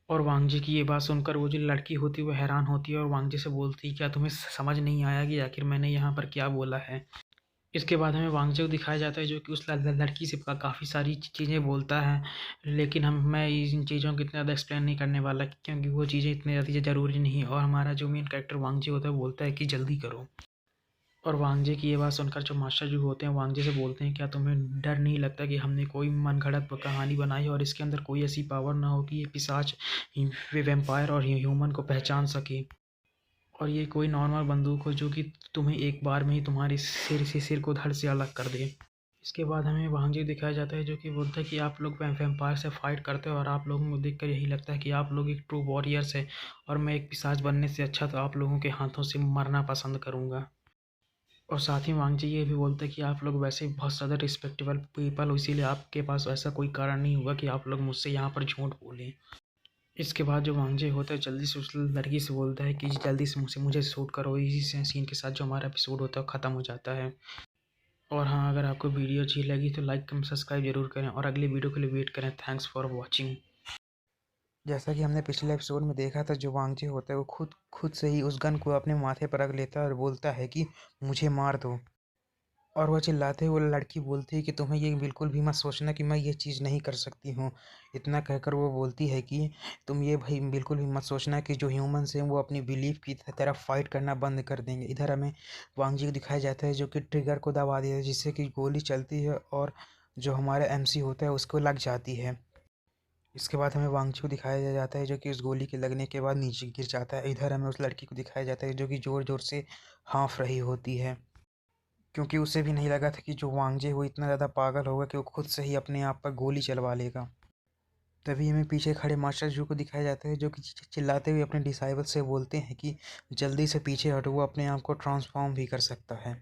और वांगजी की ये बात सुनकर वो जो लड़की होती है वो हैरान होती है और वांगजी से बोलती है क्या तुम्हें समझ नहीं आया कि आखिर मैंने यहाँ पर क्या बोला है। इसके बाद हमें वांगजू दिखाया जाता है जो कि उस लड़की से काफ़ी सारी चीज़ें बोलता है, लेकिन मैं इन चीज़ों को इतना ज़्यादा एक्सप्लेन नहीं करने वाला क्योंकि वो चीज़ें इतनी ज़्यादा ज़रूरी नहीं है, और हमारा जो मेन कैरेक्टर वांगजी होता है वो बोलता है कि जल्दी करो। और वांगजे की ये बात सुनकर जो मास्टर जी होते हैं वांगजे से बोलते हैं क्या तुम्हें डर नहीं लगता कि हमने कोई मनगढ़ंत कहानी बनाई और इसके अंदर कोई ऐसी पावर ना हो कि ये पिशाच वैम्पायर और ह्यूमन को पहचान सके, और ये कोई नॉर्मल बंदूक हो जो कि तुम्हें एक बार में ही तुम्हारे सिर को धड़ से अलग कर दे। इसके बाद हमें वांगजी दिखाया जाता है जो कि बोलता है कि आप लोग वैम्पायर से फाइट करते हो और आप लोगों को देखकर यही लगता है कि आप लोग एक ट्रू वॉरियर्स है, और मैं एक पिशाच बनने से अच्छा तो आप लोगों के हाथों से मरना पसंद करूंगा। और साथ ही वांगजी ये भी बोलता है कि आप लोग वैसे ही बहुत ज़्यादा रिस्पेक्टेबल पीपल हो, इसीलिए आपके पास ऐसा कोई कारण नहीं होगा कि आप लोग मुझसे यहाँ पर झूठ बोलें। इसके बाद जो वांगजे होता है जल्दी से उस लड़की से बोलता है कि जल्दी से मुझे शूट करो, इसी से सीन के साथ जो हमारा एपिसोड होता है ख़त्म हो जाता है। और हाँ, अगर आपको वीडियो अच्छी लगी तो लाइक कमेंट सब्सक्राइब जरूर करें और अगली वीडियो के लिए वेट करें। Thanks for watching. जैसा कि हमने पिछले एपिसोड में देखा था, जो वांगजी होता है वो खुद खुद से ही उस गन को अपने माथे पर रख लेता है और बोलता है कि मुझे मार दो। और वह चिल्लाते हुए लड़की बोलती है कि तुम्हें ये बिल्कुल भी मत सोचना कि मैं ये चीज़ नहीं कर सकती हूँ। इतना कहकर वो बोलती है कि तुम ये भाई बिल्कुल भी मत सोचना कि जो ह्यूमंस हैं वो अपनी बिलीफ की तरफ फाइट करना बंद कर देंगे। इधर हमें वांगजी को दिखाया जाता है जो कि ट्रिगर को दबा देता है जिससे कि गोली चलती है और जो हमारा एमसी होता है उसको लग जाती है। इसके बाद हमें वांगची को दिखाया जाता है जो कि उस गोली के लगने के बाद नीचे गिर जाता है। इधर हमें उस लड़की को दिखाया जाता है जो कि ज़ोर ज़ोर से हाँफ रही होती है, क्योंकि उसे भी नहीं लगा था कि जो वांगजे वो इतना ज़्यादा पागल होगा कि वो खुद से ही अपने आप पर गोली चलवा लेगा। तभी हमें पीछे खड़े मास्टर जू को दिखाया जाता है जो कि चिल्लाते हुए अपने डिसाइबल से बोलते हैं कि जल्दी से पीछे हटो, वो अपने आप को ट्रांसफॉर्म भी कर सकता है।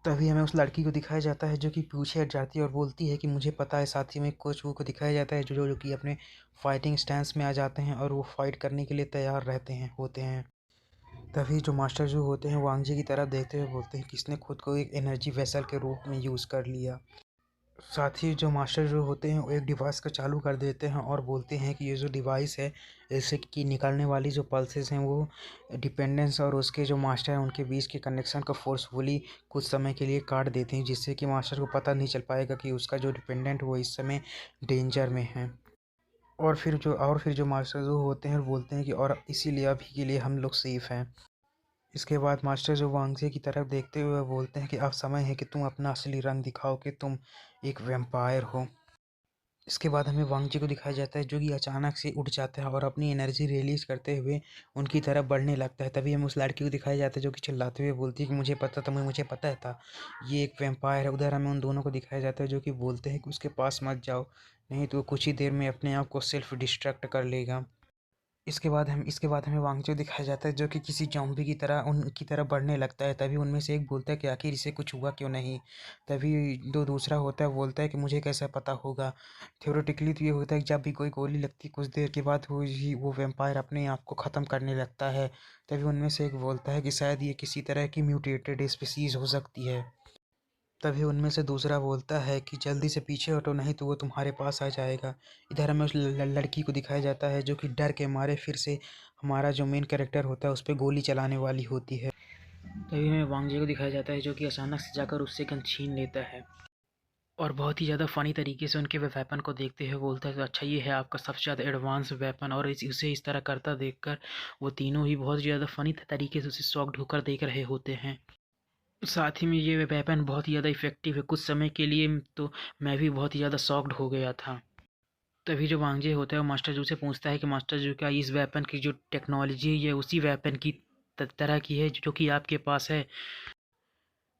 तभी हमें उस लड़की को दिखाया जाता है जो कि पीछे हट जाती है और बोलती है कि मुझे पता है। साथ ही में कोच वो को दिखाया जाता है जो कि अपने फाइटिंग स्टैंस में आ जाते हैं और वो फाइट करने के लिए तैयार रहते हैं होते हैं। तभी जो मास्टर जो होते हैं वांग जी की तरफ देखते हुए बोलते हैं कि इसने खुद को एक एनर्जी वेसल के रूप में यूज़ कर लिया। साथ ही जो मास्टर जो होते हैं वो एक डिवाइस को चालू कर देते हैं और बोलते हैं कि ये जो डिवाइस है इससे की निकलने वाली जो पल्सेस हैं वो डिपेंडेंस और उसके जो मास्टर हैं उनके बीच के कनेक्शन को फोर्सफुली कुछ समय के लिए काट देते हैं, जिससे कि मास्टर को पता नहीं चल पाएगा कि उसका जो डिपेंडेंट वो इस समय डेंजर में है। और फिर जो मास्टर जो होते हैं बोलते हैं कि और इसीलिए अभी के लिए हम लोग सेफ हैं। इसके बाद मास्टर जो वांगजे की तरफ देखते हुए बोलते हैं कि अब समय है कि तुम अपना असली रंग दिखाओ कि तुम एक वैम्पायर हो। इसके बाद हमें वांगजी को दिखाया जाता है जो कि अचानक से उठ जाता है और अपनी एनर्जी रिलीज करते हुए उनकी तरफ बढ़ने लगता है। तभी हमें उस लड़की को दिखाया जाता है जो कि चिल्लाते हुए बोलती है कि मुझे पता था, मुझे पता था ये एक वैम्पायर है। उधर हमें उन दोनों को दिखाया जाता है जो कि बोलते हैं कि उसके पास मत जाओ, नहीं तो कुछ ही देर में अपने आप को सेल्फ डिस्ट्रैक्ट कर लेगा। इसके बाद हमें वांगचू दिखाया जाता है जो कि किसी ज़ॉम्बी की तरह उनकी तरफ बढ़ने लगता है। तभी उनमें से एक बोलता है कि आखिर इसे कुछ हुआ क्यों नहीं। तभी जो दूसरा होता है बोलता है कि मुझे कैसे पता होगा। थ्योरेटिकली तो ये होता है कि जब भी कोई गोली लगती है कुछ देर के बाद वो वैम्पायर अपने आप को ख़त्म करने लगता है। तभी उनमें से एक बोलता है कि शायद ये किसी तरह की म्यूटेटेड स्पीसीज़ हो सकती है। तभी उनमें से दूसरा बोलता है कि जल्दी से पीछे हटो, नहीं तो वो तुम्हारे पास आ जाएगा। इधर हमें उस लड़की को दिखाया जाता है जो कि डर के मारे फिर से हमारा जो मेन कैरेक्टर होता है उस पर गोली चलाने वाली होती है। तभी हमें वांगजे को दिखाया जाता है जो कि अचानक से जाकर उससे गन छीन लेता है और बहुत ही ज़्यादा फ़नी तरीके से उनके वेपन को देखते हुए बोलता है तो अच्छा ये है आपका सबसे ज़्यादा एडवांस वेपन। और उसे इस तरह करता देखकर वो तीनों ही बहुत ज़्यादा फ़नी तरीके से उसे शॉक्ड होकर देख रहे होते हैं। साथ ही में ये वेपन बहुत ही ज़्यादा इफ़ेक्टिव है। कुछ समय के लिए तो मैं भी बहुत ही ज़्यादा शॉक्ड हो गया था। तभी जो वांगजे होता है वो मास्टर जू से पूछता है कि मास्टर जू क्या इस वेपन की जो टेक्नोलॉजी है ये उसी वेपन की तरह की है जो कि आपके पास है।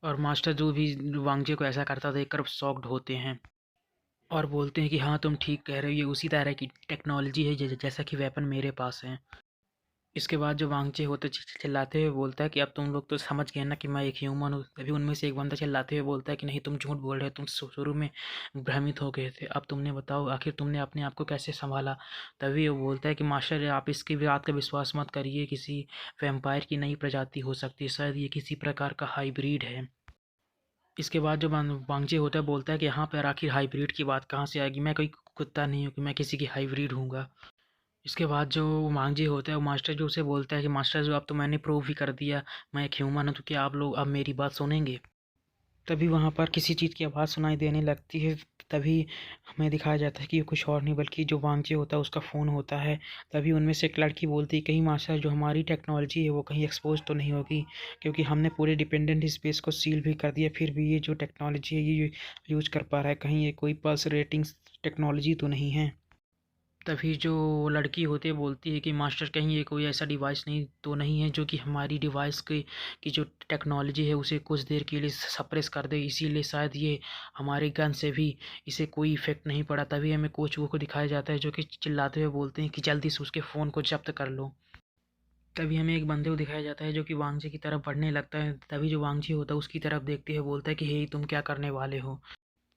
और मास्टर जू भी वांगजे को ऐसा करता देखकर शॉक्ड होते हैं और बोलते हैं कि हाँ तुम ठीक कह रहे हो, ये उसी तरह की टेक्नोलॉजी है जैसा कि वेपन मेरे पास है। इसके बाद जो वांगचे होते चिल्लाते हुए बोलता है कि अब तुम लोग तो समझ गए ना कि मैं एक ह्यूमन हूँ। तभी उनमें से एक बंदा चिल्लाते हुए बोलता है कि नहीं तुम झूठ बोल रहे हो, तुम शुरू में भ्रमित हो गए थे, अब तुमने बताओ आखिर तुमने अपने आप को कैसे संभाला। तभी वो बोलता है कि मास्टर आप इसकी बात का विश्वास मत करिए, किसी वैम्पायर की नई प्रजाति हो सकती है, शायद ये किसी प्रकार का हाइब्रिड है। इसके बाद जो वांगजे होता है बोलता है कि यहाँ पर आखिर हाइब्रिड की बात कहाँ से आएगी, मैं कोई कुत्ता नहीं हूँ कि मैं किसी की हाइब्रिड हूँगा। इसके बाद जो मांझी होता है वो मास्टर जो उसे बोलता है कि मास्टर जो अब तो मैंने प्रूव ही कर दिया मैं एक ह्यूमन हूँ, तो क्या आप लोग अब मेरी बात सुनेंगे। तभी वहाँ पर किसी चीज़ की आवाज़ सुनाई देने लगती है। तभी हमें दिखाया जाता है कि ये कुछ और नहीं बल्कि जो वांगचे होता है उसका फ़ोन होता है। तभी उनमें से एक लड़की बोलती है कहीं मास्टर जो हमारी टेक्नोलॉजी है वो कहीं एक्सपोज तो नहीं होगी, क्योंकि हमने पूरे डिपेंडेंट स्पेस को सील भी कर दिया, फिर भी ये जो टेक्नोलॉजी है ये यूज कर पा रहा है, कहीं ये कोई पल्स रेटिंग्स टेक्नोलॉजी तो नहीं है। तभी जो लड़की होती है बोलती है कि मास्टर कहीं ये कोई ऐसा डिवाइस नहीं है जो कि हमारी डिवाइस की जो टेक्नोलॉजी है उसे कुछ देर के लिए सप्रेस कर दे, इसीलिए शायद ये हमारे गन से भी इसे कोई इफ़ेक्ट नहीं पड़ा। तभी हमें कोच वो को दिखाया जाता है जो कि चिल्लाते हुए बोलते हैं कि जल्दी से उसके फ़ोन को जब्त कर लो। तभी हमें एक बंदे को दिखाया जाता है जो कि वांगजी की तरफ बढ़ने लगता है। तभी जो वांगजी होता है उसकी तरफ देखते हुए बोलता है कि हे तुम क्या करने वाले हो।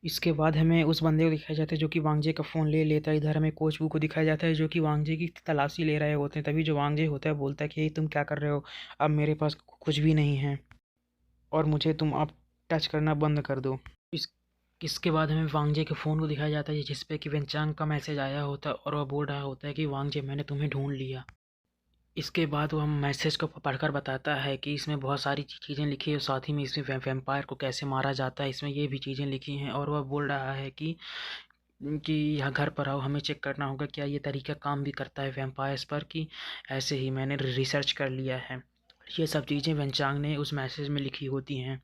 इसके बाद हमें उस बंदे को दिखाया जाता है जो कि वांगजे का फ़ोन ले लेता है। इधर हमें कोच वू को दिखाया जाता है जो कि वांगजे की तलाशी ले रहे होते हैं। तभी जो वांगजे होता है बोलता है कि ये तुम क्या कर रहे हो, अब मेरे पास कुछ भी नहीं है और मुझे तुम अब टच करना बंद कर दो। इस इसके बाद हमें वांगजे के फ़ोन को दिखाया जाता है जिस पे कि वेंचांग का मैसेज आया होता है और वह बोल रहा होता है कि वांगजे मैंने तुम्हें ढूंढ लिया। इसके बाद वो हम मैसेज को पढ़कर बताता है कि इसमें बहुत सारी चीज़ें लिखी है, साथ ही में इसमें वैम्पायर को कैसे मारा जाता है इसमें ये भी चीज़ें लिखी हैं। और वह बोल रहा है कि यहाँ घर पर आओ, हमें चेक करना होगा क्या ये तरीका काम भी करता है वैम्पायर्स पर, कि ऐसे ही मैंने रिसर्च कर लिया है। ये सब चीज़ें वेंचांग ने उस मैसेज में लिखी होती हैं।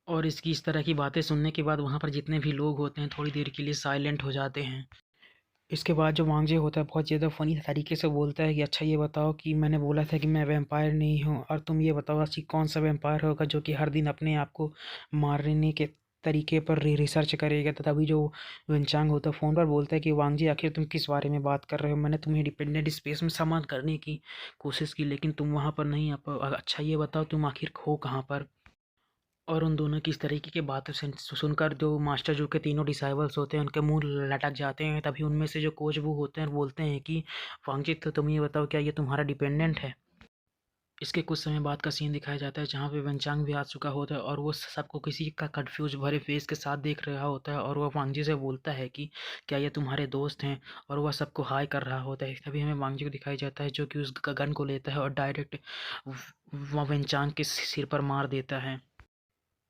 और इसकी इस तरह की बातें सुनने के बाद वहाँ पर जितने भी लोग होते हैं थोड़ी देर के लिए साइलेंट हो जाते हैं। इसके बाद जो वांगजे होता है बहुत ज़्यादा फ़नी तरीके से बोलता है कि अच्छा ये बताओ कि मैंने बोला था कि मैं वैम्पायर नहीं हूँ, और तुम ये बताओ अच्छी कौन सा वैम्पायर होगा जो कि हर दिन अपने आप को मारने के तरीके पर रिसर्च करेगा। तो तभी जो वेंचांग होता है फ़ोन पर बोलता है कि वांगजी आखिर तुम किस बारे में बात कर रहे हो, मैंने तुम्हें डिपेंडेंट स्पेस में सामान करने की कोशिश की लेकिन तुम वहाँ पर नहीं आ पाओ, अच्छा ये बताओ तुम आखिर हो कहाँ पर। और उन दोनों की इस तरीके की बातें सुनकर जो मास्टर जू के तीनों डिसाइबल्स होते हैं उनके मुंह लटक जाते हैं। तभी उनमें से जो कोच वो होते हैं बोलते हैं कि वांगजित, तो तुम ये बताओ क्या ये तुम्हारा डिपेंडेंट है। इसके कुछ समय बाद का सीन दिखाया जाता है जहाँ पे वेनचांग भी आ चुका होता है और वो सबको किसी का कंफ्यूज भरे फेस के साथ देख रहा होता है और वह वांगजी से बोलता है कि क्या ये तुम्हारे दोस्त हैं, और वह सबको हाय कर रहा होता है। तभी हमें वांगजी को दिखाया जाता है जो कि उस गन को लेता है और डायरेक्ट वह वेनचांग के सिर पर मार देता है।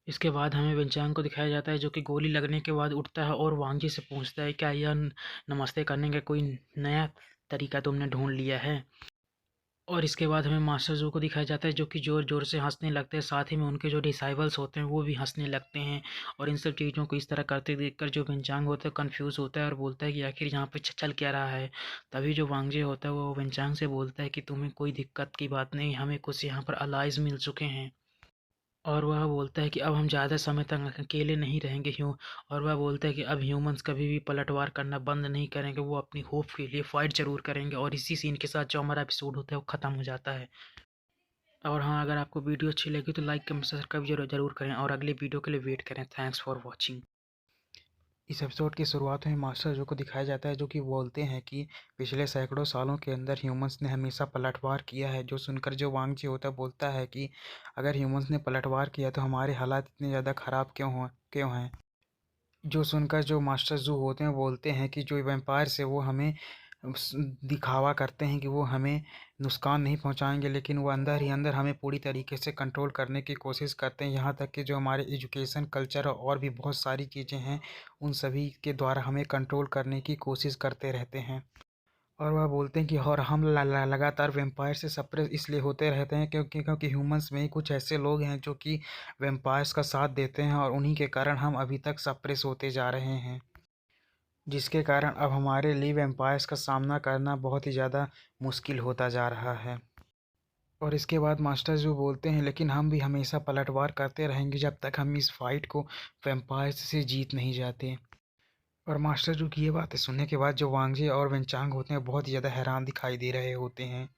इसके बाद हमें वेनचांग को दिखाया जाता है जो कि गोली लगने के बाद उठता है और वांगजी से पूछता है क्या यह नमस्ते करने का कोई नया तरीका तुमने ढूंढ लिया है। और इसके बाद हमें मास्टर जू को दिखाया जाता है जो कि ज़ोर-ज़ोर से हँसने लगते हैं, साथ ही में उनके जो डिसाइबल्स होते हैं वो भी हँसने लगते हैं। और इन सब चीज़ों को इस तरह करते देखकर जो वेनचांग होता है कन्फ्यूज़ होता है और बोलता है कि आखिर यहाँ पे चल क्या रहा है। तभी जो वांगजे होता है वो वेनचांग से बोलता है कि तुम्हें कोई दिक्कत की बात नहीं, हमें कुछ यहाँ पर अलाइज़ मिल चुके हैं। और वह बोलता है कि अब हम ज़्यादा समय तक अकेले नहीं रहेंगे और वह बोलता है कि अब ह्यूमंस कभी भी पलटवार करना बंद नहीं करेंगे, वो अपनी होप के लिए फाइट ज़रूर करेंगे। और इसी सीन के साथ जो हमारा एपिसोड होता है वो ख़त्म हो जाता है। और हाँ, अगर आपको वीडियो अच्छी लगी तो लाइक कमेंट सब्सक्राइब ज़रूर करें और अगले वीडियो के लिए वेट करें। Thanks for watching. इस एपिसोड की शुरुआत में मास्टर जो को दिखाया जाता है जो कि बोलते हैं कि पिछले सैकड़ों सालों के अंदर ह्यूमंस ने हमेशा पलटवार किया है। जो सुनकर जो वांगजी होता है बोलता है कि अगर ह्यूमंस ने पलटवार किया तो हमारे हालात इतने ज़्यादा ख़राब क्यों हैं। जो सुनकर जो मास्टर जू होते हैं बोलते हैं कि जो वैम्पायर्स है वो हमें दिखावा करते हैं कि वो हमें नुकसान नहीं पहुंचाएंगे, लेकिन वो अंदर ही अंदर हमें पूरी तरीके से कंट्रोल करने की कोशिश करते हैं। यहाँ तक कि जो हमारे एजुकेशन कल्चर और भी बहुत सारी चीज़ें हैं उन सभी के द्वारा हमें कंट्रोल करने की कोशिश करते रहते हैं। और वह बोलते हैं कि और हम लगातार वेम्पायर से सप्रेस इसलिए होते रहते हैं क्योंकि ह्यूमंस में ही कुछ ऐसे लोग हैं जो कि वेम्पायर्स का साथ देते हैं और उन्हीं के कारण हम अभी तक सप्रेस होते जा रहे हैं, जिसके कारण अब हमारे लिए वेम्पायर्स का सामना करना बहुत ही ज़्यादा मुश्किल होता जा रहा है। और इसके बाद मास्टर जो बोलते हैं लेकिन हम भी हमेशा पलटवार करते रहेंगे जब तक हम इस फाइट को वेम्पायर्स से जीत नहीं जाते। और मास्टर जो की ये बातें सुनने के बाद जो वांगजे और वेनचांग होते हैं बहुत ही ज़्यादा हैरान दिखाई दे रहे होते हैं।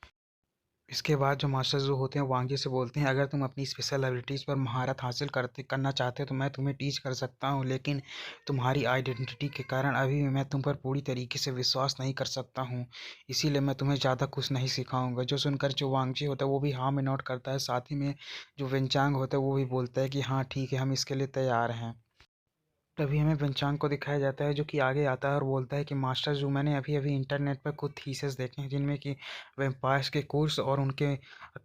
इसके बाद जो मास्टर जो होते हैं वांगजे से बोलते हैं अगर तुम अपनी स्पेशल एबिलिटीज़ पर महारत हासिल करना चाहते हो तो मैं तुम्हें टीच कर सकता हूँ, लेकिन तुम्हारी आइडेंटिटी के कारण अभी भी मैं तुम पर पूरी तरीके से विश्वास नहीं कर सकता हूँ, इसीलिए मैं तुम्हें ज़्यादा कुछ नहीं सिखाऊंगा। जो सुनकर जो वांगजे होता है वो भी हाँ में नोट करता है, साथ ही में जो वेनचांग होता है वो भी बोलता है कि हाँ ठीक है, हम इसके लिए तैयार हैं। तभी हमें वेनचांग को दिखाया जाता है जो कि आगे आता है और बोलता है कि मास्टर जो मैंने अभी अभी इंटरनेट पर कुछ थीसिस देखे हैं जिनमें कि वेम्पायर्स के कोर्स और उनके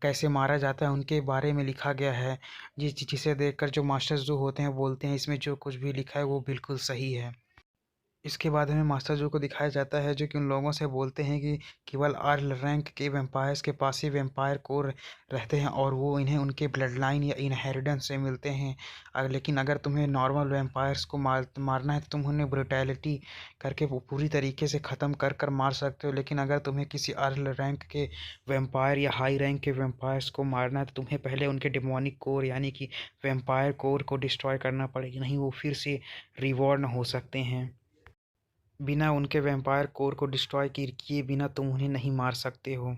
कैसे मारा जाता है उनके बारे में लिखा गया है, जिसे देखकर जो मास्टर्स जो होते हैं बोलते हैं इसमें जो कुछ भी लिखा है वो बिल्कुल सही है। इसके बाद हमें मास्टर जो को दिखाया जाता है जो कि उन लोगों से बोलते हैं कि केवल आर्ल रैंक के वेम्पायर्स के पास ही वेम्पायर कोर रहते हैं और वो इन्हें उनके ब्लड लाइन या इनहेरिटेंस से मिलते हैं। लेकिन अगर तुम्हें नॉर्मल वेम्पायर्स को मारना है तो तुम उन्हें ब्रुटैलिटी करके वो पूरी तरीके से ख़त्म कर कर मार सकते हो, लेकिन अगर तुम्हें किसी आर्ल रैंक के वेम्पायर या हाई रैंक के वेम्पायर्स को मारना है तो तुम्हें पहले उनके डेमोनिक कोर यानी कि वेम्पायर कोर को डिस्ट्रॉय करना पड़ेगा, नहीं वो फिर से रिवॉर्न हो सकते हैं। बिना उनके वैम्पायर कोर को डिस्ट्रॉय किए बिना तुम उन्हें नहीं मार सकते हो।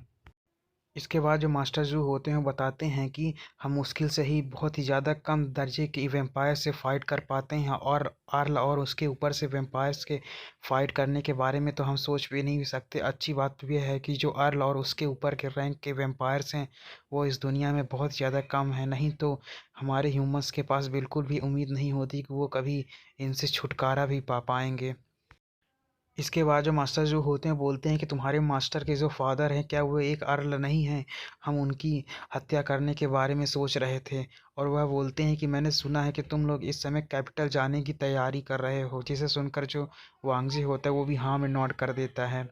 इसके बाद जो मास्टर जू होते हैं वो बताते हैं कि हम मुश्किल से ही बहुत ही ज़्यादा कम दर्जे के वैम्पायर से फ़ाइट कर पाते हैं और आर्ल और उसके ऊपर से वैम्पायर्स के फ़ाइट करने के बारे में तो हम सोच भी नहीं सकते। अच्छी बात यह है कि जो आर्ल और उसके ऊपर के रैंक के वैम्पायर्स हैं वो इस दुनिया में बहुत ज़्यादा कम है, नहीं तो हमारे ह्यूमंस के पास बिल्कुल भी उम्मीद नहीं होती कि वो कभी इनसे छुटकारा भी पा पाएंगे। इसके बाद जो मास्टर जो होते हैं बोलते हैं कि तुम्हारे मास्टर के जो फादर हैं क्या वो एक अर्ल नहीं हैं, हम उनकी हत्या करने के बारे में सोच रहे थे। और वह बोलते हैं कि मैंने सुना है कि तुम लोग इस समय कैपिटल जाने की तैयारी कर रहे हो, जिसे सुनकर जो वांगजी होता है वो भी हाँ में नॉट कर देता है।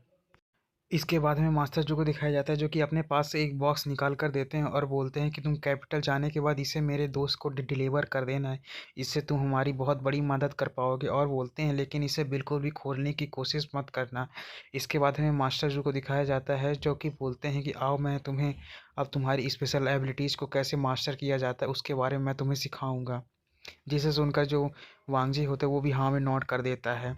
इसके बाद हमें मास्टर जो को दिखाया जाता है जो कि अपने पास से एक बॉक्स निकाल कर देते हैं और बोलते हैं कि तुम कैपिटल जाने के बाद इसे मेरे दोस्त को डिलीवर कर देना है, इससे तुम हमारी बहुत बड़ी मदद कर पाओगे। और बोलते हैं लेकिन इसे बिल्कुल भी खोलने की कोशिश मत करना। इसके बाद हमें मास्टर जो को दिखाया जाता है जो कि बोलते हैं कि आओ मैं तुम्हें अब तुम्हारी स्पेशल एबिलिटीज़ को कैसे मास्टर किया जाता है उसके बारे में मैं तुम्हें सिखाऊँगा, जिसे सुनकर जो वांगजी होता है वो भी हाँ में नोट कर देता है।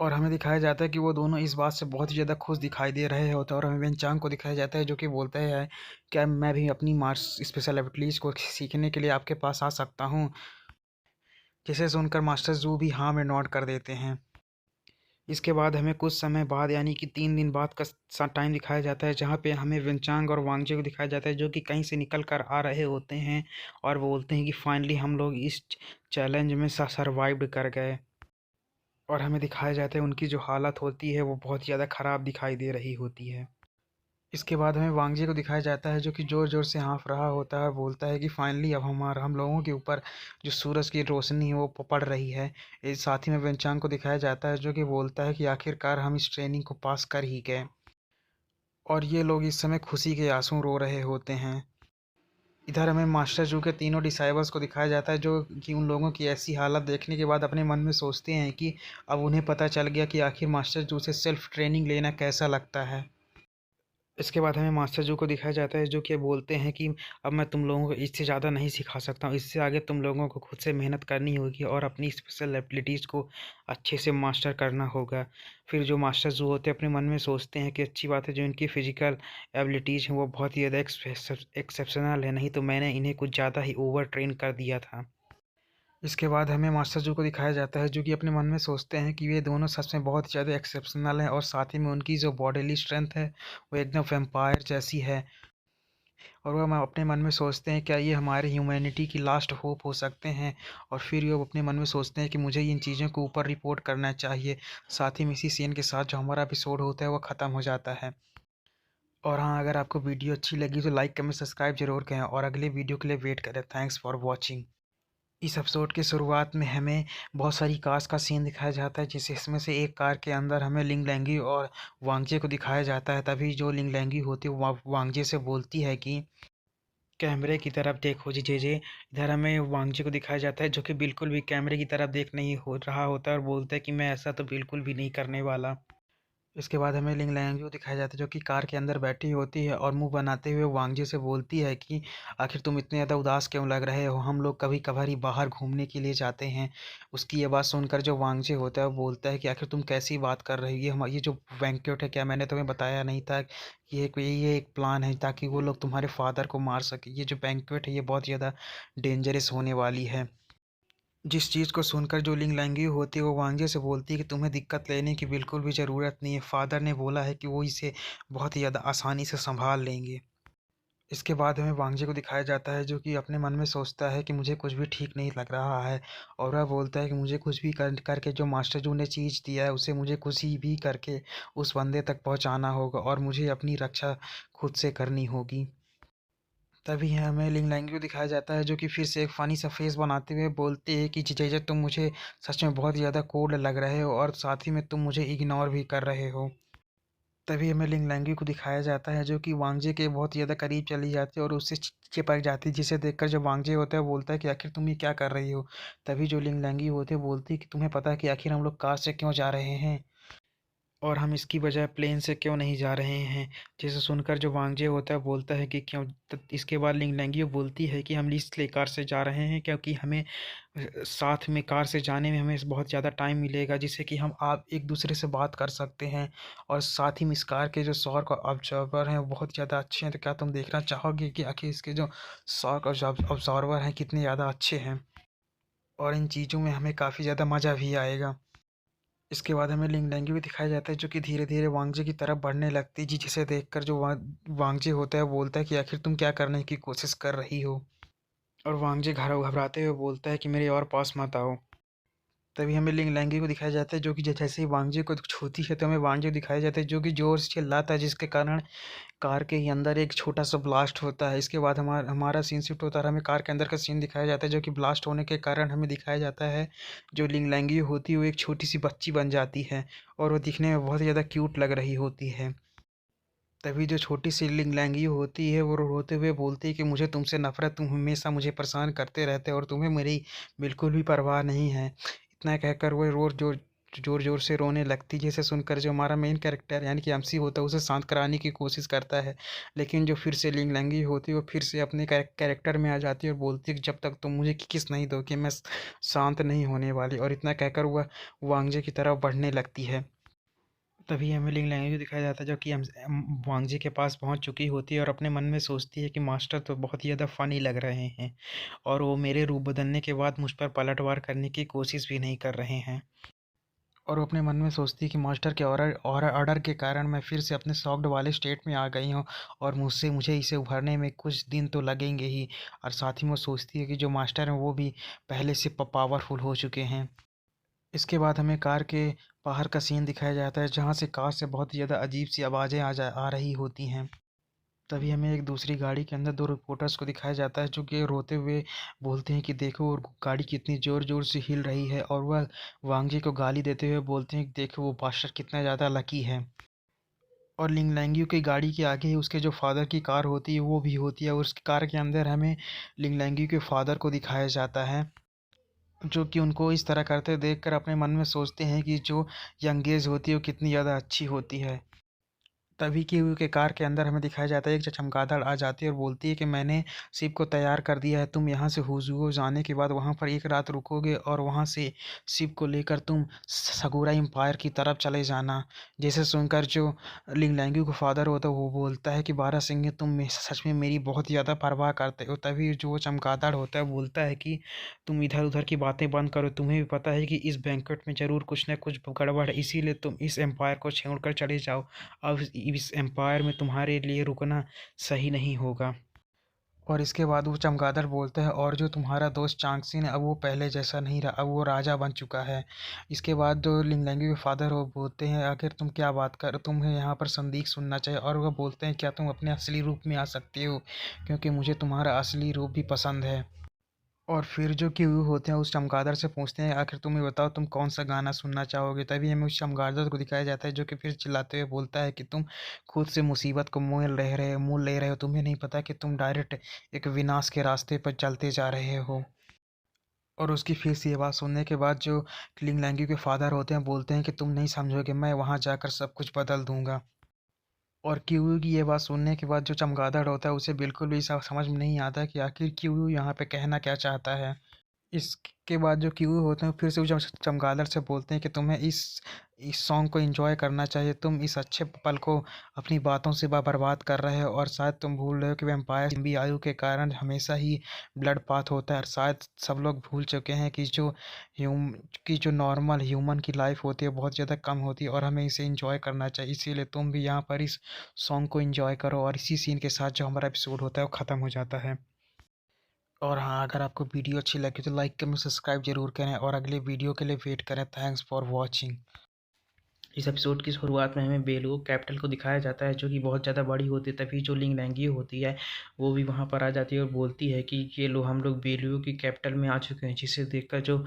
और हमें दिखाया जाता है कि वो दोनों इस बात से बहुत ही ज़्यादा खुश दिखाई दे रहे होते हैं और हमें वेनचांग को दिखाया जाता है जो कि बोलता है क्या मैं भी अपनी मार्स स्पेशल एबिलिटीज़ को सीखने के लिए आपके पास आ सकता हूँ। जिसे सुनकर मास्टर जू भी हाँ में नॉट कर देते हैं। इसके बाद हमें कुछ समय बाद यानी कि 3 दिन बाद का टाइम दिखाया जाता है जहाँ पे हमें वेनचांग और वांगजे को दिखाया जाता है जो कि कहीं से निकल कर आ रहे होते हैं और बोलते हैं कि फाइनली हम लोग इस चैलेंज में सर्वाइव कर गए। और हमें दिखाया जाता है उनकी जो हालत होती है वो बहुत ज़्यादा ख़राब दिखाई दे रही होती है। इसके बाद हमें वांगजी को दिखाया जाता है जो कि ज़ोर-ज़ोर से हाँफ रहा होता है और बोलता है कि फाइनली अब हम लोगों के ऊपर जो सूरज की रोशनी है वो पड़ रही है। इस साथ ही में वेनचांग को दिखाया जाता है जो कि बोलता है कि आखिरकार हम इस ट्रेनिंग को पास कर ही गए। और ये लोग इस समय खुशी के आंसू रो रहे होते हैं। इधर हमें मास्टर जू के तीनों डिसाइबल्स को दिखाया जाता है जो कि उन लोगों की ऐसी हालत देखने के बाद अपने मन में सोचते हैं कि अब उन्हें पता चल गया कि आखिर मास्टर जू से सेल्फ ट्रेनिंग लेना कैसा लगता है। इसके बाद हमें मास्टर जू को दिखाया जाता है जो कि बोलते हैं कि अब मैं तुम लोगों को इससे ज़्यादा नहीं सिखा सकता हूँ, इससे आगे तुम लोगों को खुद से मेहनत करनी होगी और अपनी स्पेशल एबिलिटीज़ को अच्छे से मास्टर करना होगा। फिर जो मास्टर जू होते हैं अपने मन में सोचते हैं कि अच्छी बात है जो इनकी फ़िज़िकल एबिलिटीज़ हैं वो बहुत ही ज़्यादा एक्सेप्शनल है, नहीं तो मैंने इन्हें कुछ ज़्यादा ही ओवर ट्रेन कर दिया था। इसके बाद हमें मास्टर जू को दिखाया जाता है जो कि अपने मन में सोचते हैं कि ये दोनों सच में बहुत ज़्यादा एक्सेप्शनल हैं और साथ ही में उनकी जो बॉडीली स्ट्रेंथ है वो एकदम वैम्पायर जैसी है। और वो हम अपने मन में सोचते हैं क्या ये हमारे ह्यूमैनिटी की लास्ट होप हो सकते हैं। और फिर ये अपने मन में सोचते हैं कि मुझे इन चीज़ों को ऊपर रिपोर्ट करना चाहिए। साथ ही में इसी सीन के साथ जो हमारा एपिसोड होता है वो ख़त्म हो जाता है। और हाँ, अगर आपको वीडियो अच्छी लगी तो लाइक कमेंट सब्सक्राइब जरूर करें और अगले वीडियो के लिए वेट करें। Thanks for watching. इस एपिसोड की शुरुआत में हमें बहुत सारी कार्स का सीन दिखाया जाता है जिसे इसमें से एक कार के अंदर हमें लिंग लैंगी और वांगजे को दिखाया जाता है। तभी जो लिंग लैंगी होती है वो वांगजे से बोलती है कि कैमरे की तरफ देखो जी जे जे। इधर हमें वांगजी को दिखाया जाता है जो कि बिल्कुल भी कैमरे की तरफ देख नहीं हो रहा होता है और बोलता है कि मैं ऐसा तो बिल्कुल भी नहीं करने वाला। इसके बाद हमें लिंग लैंग्यू दिखाया जाता है जो कि कार के अंदर बैठी होती है और मुंह बनाते हुए वांगजी से बोलती है कि आखिर तुम इतने ज़्यादा उदास क्यों लग रहे हो, हम लोग कभी कभार ही बाहर घूमने के लिए जाते हैं। उसकी ये बात सुनकर जो वांगजी होता है वो बोलता है कि आखिर तुम कैसी बात कर रही हो, ये जो बैंक्वेट है क्या मैंने तुम्हें बताया नहीं था कि ये एक प्लान है ताकि वो लोग तुम्हारे फादर को मार सके। ये जो बैंक्वेट है ये बहुत ज़्यादा डेंजरस होने वाली है। जिस चीज़ को सुनकर जो लिंग लैंग्वेज होती है वो वांजे से बोलती है कि तुम्हें दिक्कत लेने की बिल्कुल भी ज़रूरत नहीं है, फादर ने बोला है कि वो इसे बहुत ही ज़्यादा आसानी से संभाल लेंगे। इसके बाद हमें वांगजे को दिखाया जाता है जो कि अपने मन में सोचता है कि मुझे कुछ भी ठीक नहीं लग रहा है। और वह बोलता है कि मुझे कुछ भी करके जो मास्टर जू ने चीज़ दिया है उसे मुझे कुछ ही भी करके उस बंदे तक पहुंचाना होगा और मुझे अपनी रक्षा खुद से करनी होगी। तभी हमें लिंग लैंग्वेज को दिखाया जाता है जो कि फिर से एक फ़नी सा फेस बनाते हुए बोलते हैं कि जीजा तुम मुझे सच में बहुत ज़्यादा कोल्ड लग रहे हो और साथ ही में तुम मुझे इग्नोर भी कर रहे हो। तभी हमें लिंग लैंग्वेज को दिखाया जाता है जो कि वांगजे के बहुत ज़्यादा करीब चली जाती है और उससे चिपक जाती है जिसे देखकर जो वांगजे होता है वो बोलता है कि आखिर तुम ये क्या कर रही हो। तभी जो लिंग लैंग्वेज होती है बोलती है कि तुम्हें पता है कि आखिर हम लोग कार से क्यों जा रहे हैं और हम इसकी बजाय प्लेन से क्यों नहीं जा रहे हैं। जिसे सुनकर जो वांगजे होता है बोलता है कि क्यों। इसके बाद लिंग लैंग्वेज बोलती है कि हम इसलिए कार से जा रहे हैं क्योंकि हमें साथ में कार से जाने में हमें बहुत ज़्यादा टाइम मिलेगा जिससे कि हम आप एक दूसरे से बात कर सकते हैं। और साथ ही में इस कार के जो शॉक ऑब्जर्वर हैं वो बहुत ज़्यादा अच्छे हैं। तो क्या तुम देखना चाहोगे कि आखिर इसके जो शॉक ऑब्जर्वर हैं कितने ज़्यादा अच्छे हैं। और इन चीज़ों में हमें काफ़ी ज़्यादा मज़ा भी आएगा। इसके बाद हमें लिंग लैंग्वेज भी दिखाया जाता है जो कि धीरे धीरे वांगजे की तरफ बढ़ने लगती है जिसे देखकर जो वांगजे होता है वो बोलता है कि आखिर तुम क्या करने की कोशिश कर रही हो। और वांगजे घर घबराते हुए बोलता है कि मेरे और पास मत आओ। तभी हमें लिंग लैंग्वेज को दिखाया जाता है जो कि जैसे ही वांगजे को छूती है तो हमें वांगजे दिखाया जाता है जो कि जोर से चिल्लाता है जिसके कारण कार के ही अंदर एक छोटा सा ब्लास्ट होता है। इसके बाद हमारा सीन शिफ्ट होता है और हमें कार के अंदर का सीन दिखाया जाता है जो कि ब्लास्ट होने के कारण हमें दिखाया जाता है जो लिंग लैंग्वेज होती है वो एक छोटी सी बच्ची बन जाती है और वो दिखने में बहुत ज़्यादा क्यूट लग रही होती है। तभी जो छोटी सी लिंग लैंग्वेज होती है वो रोते हुए बोलती है कि मुझे तुमसे नफरत, तुम हमेशा मुझे परेशान करते रहते हो और तुम्हें मेरी बिल्कुल भी परवाह नहीं है। इतना कहकर वो रो जो ज़ोर ज़ोर से रोने लगती है, जिसे सुनकर जो हमारा मेन कैरेक्टर यानी कि एमसी होता है उसे शांत कराने की कोशिश करता है। लेकिन जो फिर से लिंग लैंगी होती है वो फिर से अपने कैरेक्टर में आ जाती है और बोलती है कि जब तक तुम मुझे किस नहीं दोगे मैं शांत नहीं होने वाली, और इतना कहकर वह वांगजे की तरफ बढ़ने लगती है। तभी हमें लिंग लैंग्वेज को दिखाया जाता है जो कि वांगजी के पास पहुंच चुकी होती है और अपने मन में सोचती है कि मास्टर तो बहुत ही ज़्यादा फनी लग रहे हैं और वो मेरे रूप बदलने के बाद मुझ पर पलटवार करने की कोशिश भी नहीं कर रहे हैं। और वो अपने मन में सोचती है कि मास्टर के ऑर्डर के कारण मैं फिर से अपने शॉक्ड वाले स्टेट में आ गई हूँ और मुझे इसे उभरने में कुछ दिन तो लगेंगे ही। और साथ ही में वो सोचती है कि जो मास्टर हैं वो भी पहले से पावरफुल हो चुके हैं। इसके बाद हमें कार के बाहर का सीन दिखाया जाता है जहाँ से कार से बहुत ही ज़्यादा अजीब सी आवाज़ें आ रही होती हैं। तभी हमें एक दूसरी गाड़ी के अंदर दो रिपोर्टर्स को दिखाया जाता है जो कि रोते हुए बोलते हैं कि देखो और गाड़ी कितनी ज़ोर ज़ोर से हिल रही है, और वह वांगजी को गाली देते हुए बोलते हैं कि देखो वो बादशाह कितना ज़्यादा लकी है। और लिंग लैंग्यू की गाड़ी के आगे ही उसके जो फादर की कार होती है वो भी होती है, और उस कार के अंदर हमें लिंग लैंग्यू के फादर को दिखाया जाता है जो कि उनको इस तरह करते देखकर अपने मन में सोचते हैं कि जो यंगेज होती है वो कितनी ज़्यादा अच्छी होती है। तभी किवी के कार के अंदर हमें दिखाया जाता है एक चमगादड़ आ जाती है और बोलती है कि मैंने शिप को तैयार कर दिया है, तुम यहाँ से हुज़ुओ जाने के बाद वहाँ पर एक रात रुकोगे और वहाँ से शिप को लेकर तुम सगुरा एम्पायर की तरफ चले जाना। जैसे सुनकर जो लिंग लैंग्यू का फादर होता है वो बोलता है कि बारह सिंह तुम सच में मेरी बहुत ज़्यादा परवाह करते हो। तभी जो वो चमगादड़ होता है बोलता है कि तुम इधर उधर की बातें बंद करो, तुम्हें भी पता है कि इस बैंक्वेट में ज़रूर कुछ न कुछ गड़बड़ है, इसीलिए तुम इस एम्पायर को छोड़कर चले जाओ। अब इस एम्पायर में तुम्हारे लिए रुकना सही नहीं होगा। और इसके बाद वो चमगादड़ बोलते हैं और जो तुम्हारा दोस्त चांगसिन है अब वो पहले जैसा नहीं रहा, अब वो राजा बन चुका है। इसके बाद जो लिंगलैंगी के फादर वो बोलते हैं आखिर तुम क्या बात कर, तुम्हें यहाँ पर संदेश सुनना चाहिए। और वह बोलते हैं क्या तुम अपने असली रूप में आ सकते हो, क्योंकि मुझे तुम्हारा असली रूप भी पसंद है। और फिर जो कीवी होते हैं उस चमगादड़ से पूछते हैं आखिर तुम ये बताओ तुम कौन सा गाना सुनना चाहोगे। तभी हमें उस चमगादड़ को दिखाया जाता है जो कि फिर चिल्लाते हुए बोलता है कि तुम खुद से मुसीबत को मोल ले रहे हो, तुम्हें नहीं पता कि तुम डायरेक्ट एक विनाश के रास्ते पर चलते जा रहे हो। और उसकी फिर से ये बात सुनने के बाद जो क्लिंग लैंगी के फादर होते हैं बोलते हैं कि तुम नहीं समझोगे, मैं वहाँ जाकर सब कुछ बदल दूंगा। और कीवी की ये बात सुनने के बाद जो चमगादड़ होता है उसे बिल्कुल भी समझ में नहीं आता कि आखिर कीवी यहाँ पे कहना क्या चाहता है। इसके बाद जो कीवी होते हैं फिर से वो चमगादड़ से बोलते हैं कि तुम्हें इस सॉन्ग को एंजॉय करना चाहिए, तुम इस अच्छे पल को अपनी बातों से बर्बाद कर रहे हो, और शायद तुम भूल रहे हो कि वैम्पायर लंबी आयु के कारण हमेशा ही ब्लड पाथ होता है, और शायद सब लोग भूल चुके हैं कि ह्यूम जो नॉर्मल ह्यूमन की लाइफ होती है बहुत ज़्यादा कम होती है और हमें इसे एंजॉय करना चाहिए। इसीलिए तुम भी यहाँ पर इस सॉन्ग को एंजॉय करो। और इसी सीन के साथ जो हमारा एपिसोड होता है वो ख़त्म हो जाता है। और हाँ, अगर आपको वीडियो अच्छी लगी तो लाइक करें, सब्सक्राइब जरूर करें और अगले वीडियो के लिए वेट करें। Thanks for watching. इस एपिसोड की शुरुआत में हमें बेलुगो कैपिटल को दिखाया जाता है जो कि बहुत ज़्यादा बड़ी होती है। तभी जो लिंग लैंगी होती है वो भी वहाँ पर आ जाती है और बोलती है कि ये लो हम लोग बेलुगो की कैपिटल में आ चुके हैं। जिसे देखकर जो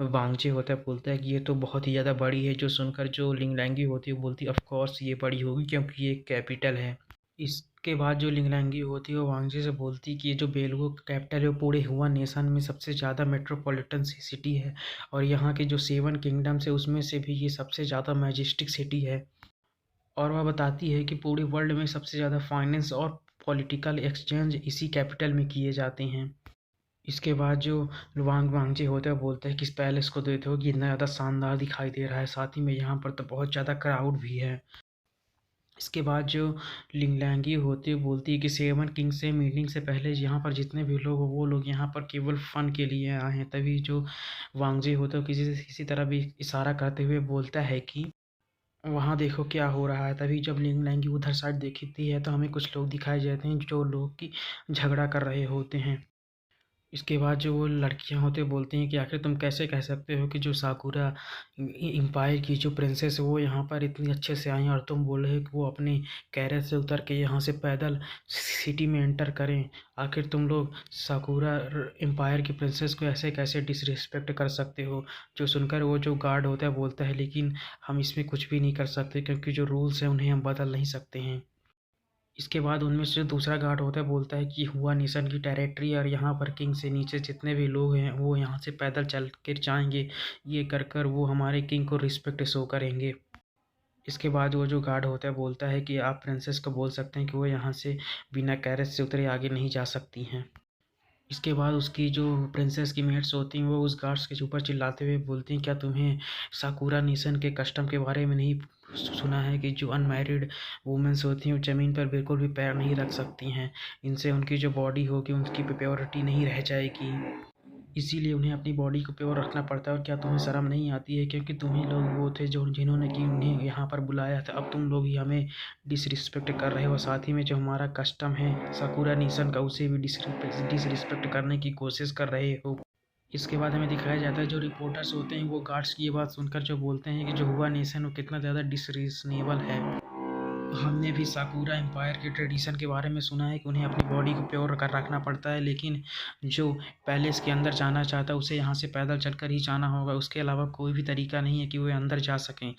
वांगजे होता है बोलता है कि ये तो बहुत ही ज़्यादा बड़ी है। जो सुनकर जो लिंग लैंगी होती है वो बोलती है ऑफ कोर्स ये बड़ी होगी क्योंकि ये कैपिटल है। इसके बाद जो लिंगलैंगी होती है वो वांगजी से बोलती है कि ये जो बेलुगो कैपिटल है वो पूरे हुआ नेशन में सबसे ज़्यादा मेट्रोपॉलिटन सिटी है, और यहाँ के जो 7 किंगडम्स है उसमें से भी ये सबसे ज़्यादा मैजेस्टिक सिटी है। और वह बताती है कि पूरे वर्ल्ड में सबसे ज़्यादा फाइनेंस और पॉलिटिकल एक्सचेंज इसी कैपिटल में किए जाते हैं। इसके बाद जो वांगजे होता है बोलता है कि इस पैलेस को देखते हो कि इतना ज़्यादा शानदार दिखाई दे रहा है, साथ ही में यहाँ पर तो बहुत ज़्यादा क्राउड भी है। इसके बाद जो लिंगलैंगी होती है बोलती है कि 7 किंग से मीटिंग से पहले यहाँ पर जितने भी लोग हो वो लोग यहाँ पर केवल फ़न के लिए आए हैं। तभी जो वांगजे होता है किसी से किसी तरह भी इशारा करते हुए बोलता है कि वहाँ देखो क्या हो रहा है। तभी जब लिंगलैंगी उधर साइड देखती है तो हमें कुछ लोग दिखाई जाते हैं जो लोग की झगड़ा कर रहे होते हैं। इसके बाद जो वो लड़कियां होती हैं बोलती हैं कि आखिर तुम कैसे कह सकते हो कि जो साकुरा एम्पायर की जो प्रिंसेस है वो यहाँ पर इतनी अच्छे से आई हैं, और तुम बोल रहे हो कि वो अपने कैरियर से उतर के यहाँ से पैदल सिटी में एंटर करें। आखिर तुम लोग साकुरा एम्पायर की प्रिंसेस को ऐसे कैसे डिसरिस्पेक्ट कर सकते हो। जो सुनकर वो जो गार्ड होता है बोलता है लेकिन हम इसमें कुछ भी नहीं कर सकते क्योंकि जो रूल्स हैं उन्हें हम बदल नहीं सकते हैं। इसके बाद उनमें से जो दूसरा गार्ड होता है बोलता है कि हुआ नेशन की टेरिटरी और यहाँ पर किंग से नीचे जितने भी लोग हैं वो यहाँ से पैदल चल कर जाएंगे। ये कर कर वो हमारे किंग को रिस्पेक्ट शो करेंगे। इसके बाद वो जो गार्ड होता है बोलता है कि आप प्रिंसेस को बोल सकते हैं कि वो यहाँ से बिना कैरेज से उतरे आगे नहीं जा सकती हैं। इसके बाद उसकी जो प्रिंसेस की मेट्स होती हैं वो उस गार्ड्स के ऊपर चिल्लाते हुए बोलती हैं, क्या तुम्हें साकुरा नेशन के कस्टम के बारे में नहीं सुना है कि जो अनमैरिड वुमेंस होती हैं वो ज़मीन पर बिल्कुल भी पैर नहीं रख सकती हैं। इनसे उनकी जो बॉडी होगी उनकी प्योरिटी नहीं रह जाएगी, इसीलिए उन्हें अपनी बॉडी को प्योर रखना पड़ता है। और क्या तुम्हें शर्म नहीं आती है, क्योंकि तुम ही लोग वो थे जो जिन्होंने कि उन्हें यहाँ पर बुलाया था, अब तुम लोग ही हमें डिसरिस्पेक्ट कर रहे हो। साथ ही में जो हमारा कस्टम है साकुरा नेशन का उसे भी डिसरिस्पेक्ट करने की कोशिश कर रहे हो। इसके बाद हमें दिखाया जाता है जो रिपोर्टर्स होते हैं वो गार्ड्स की ये बात सुनकर जो बोलते हैं कि जो हुआ नेशन वो कितना ज़्यादा डिसरीजनेबल है। हमने भी साकुरा एम्पायर के ट्रेडिशन के बारे में सुना है कि उन्हें अपनी बॉडी को प्योर कर रखना पड़ता है, लेकिन जो पैलेस के अंदर जाना चाहता है उसे यहाँ से पैदल चलकर ही जाना होगा। उसके अलावा कोई भी तरीका नहीं है कि वे अंदर जा सकें।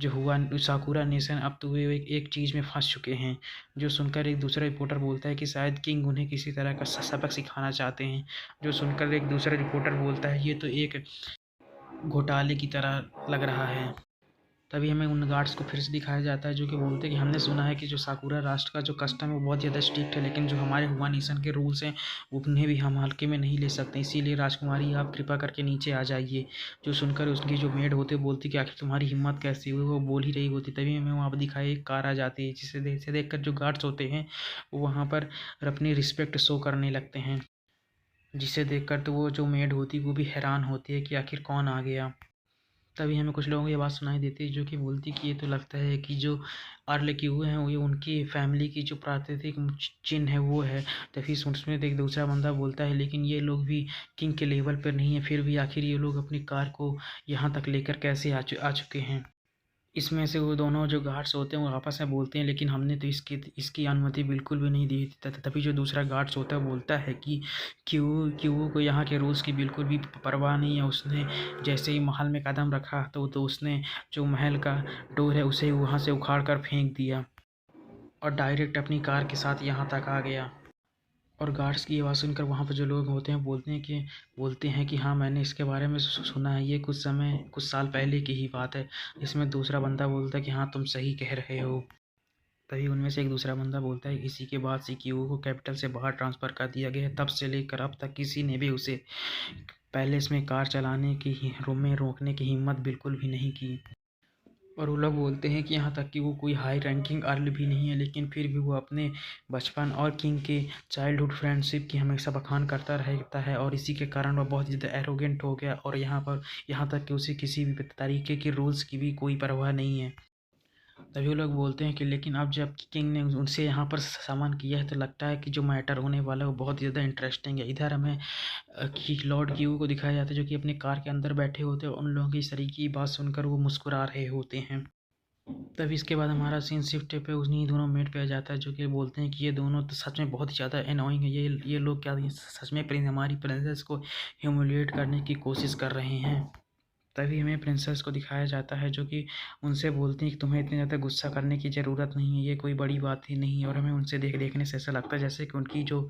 जो हुआ साकुरा नेशन अब तो वे एक चीज़ में फंस चुके हैं। जो सुनकर एक दूसरा रिपोर्टर बोलता है कि शायद किंग उन्हें किसी तरह का सबक सिखाना चाहते हैं। जो सुनकर एक दूसरा रिपोर्टर बोलता है ये तो एक घोटाले की तरह लग रहा है। तभी हमें उन गार्ड्स को फिर से दिखाया जाता है जो कि बोलते हैं कि हमने सुना है कि जो साकुरा राष्ट्र का जो कस्टम है वो बहुत ज़्यादा स्ट्रिक्ट है, लेकिन जो हमारे हुआ नेशन के रूल्स हैं उन्हें भी हम हल्के में नहीं ले सकते। इसीलिए राजकुमारी आप कृपा करके नीचे आ जाइए। जो सुनकर उसकी जो मेड होती है बोलती कि आखिर तुम्हारी हिम्मत कैसी हुई, वो बोल ही रही होती तभी हमें वहाँ पर दिखाई एक कार आ जाती है, जिसे देख कर जो गार्ड्स होते हैं वो वहाँ पर अपनी रिस्पेक्ट शो करने लगते हैं। जिसे देखकर तो वो जो मेड होती है वो भी हैरान होती है कि आखिर कौन आ गया। तभी हमें कुछ लोगों को ये बात सुनाई देती है जो कि बोलती कि ये तो लगता है कि जो अर्ल क्यू हैं ये उनकी फैमिली की जो प्राकृतिक चिन्ह है वो है। तभी उसमें एक दूसरा बंदा बोलता है लेकिन ये लोग भी किंग के लेवल पर नहीं है, फिर भी आखिर ये लोग अपनी कार को यहाँ तक लेकर कैसे आ चुके हैं। इसमें से वो दोनों जो गार्ड्स होते हैं वो आपस में बोलते हैं लेकिन हमने तो इसकी अनुमति बिल्कुल भी नहीं दी थी। तभी जो दूसरा गार्ड्स होता है बोलता है कि क्यों को यहाँ के रूल्स की बिल्कुल भी परवाह नहीं है। उसने जैसे ही महल में कदम रखा तो उसने जो महल का डोर है उसे वहाँ से उखाड़ कर फेंक दिया और डायरेक्ट अपनी कार के साथ यहाँ तक आ गया। और गार्ड्स की आवाज़ सुनकर वहाँ पर जो लोग होते हैं बोलते हैं कि हाँ मैंने इसके बारे में सुना है, ये कुछ साल पहले की ही बात है। इसमें दूसरा बंदा बोलता है कि हाँ तुम सही कह रहे हो। तभी उनमें से एक दूसरा बंदा बोलता है इसी के बाद सीक्यू को कैपिटल से बाहर ट्रांसफ़र कर दिया गया है। तब से लेकर अब तक किसी ने भी उसे पैलेस में कार चलाने की रूम में रोकने की हिम्मत बिल्कुल भी नहीं की। और वो लोग बोलते हैं कि यहाँ तक कि वो कोई हाई रैंकिंग अर्ल भी नहीं है, लेकिन फिर भी वो अपने बचपन और किंग के चाइल्डहुड फ्रेंडशिप की हमेशा बखान करता रहता है और इसी के कारण वो बहुत ज़्यादा एरोगेंट हो गया। और यहाँ तक कि उसे किसी भी तरीके के रूल्स की भी कोई परवाह नहीं है। तभी वो लोग बोलते हैं कि लेकिन अब जब किंग ने उनसे यहाँ पर सामान किया है तो लगता है कि जो मैटर होने वाला है वो बहुत ज़्यादा इंटरेस्टिंग है। इधर हमें कि लॉर्ड क्यू को दिखाया जाता है जो कि अपने कार के अंदर बैठे होते हैं। उन लोगों की इस तरीके की बात सुनकर वो मुस्कुरा रहे होते हैं। तभी इसके बाद हमारा सीन शिफ्ट पे उन्हीं दोनों मेट पे आ जाता है जो कि बोलते हैं कि ये दोनों तो सच में बहुत ही ज़्यादा एनोइंग है। ये लोग क्या सच में हमारी प्रिंसेस को ह्यूमिलिएट करने की कोशिश कर रहे हैं। तभी हमें प्रिंसेस को दिखाया जाता है जो कि उनसे बोलती हैं कि तुम्हें इतनी ज़्यादा गुस्सा करने की ज़रूरत नहीं है, ये कोई बड़ी बात ही नहीं है। और हमें उनसे देखने से ऐसा लगता है जैसे कि उनकी जो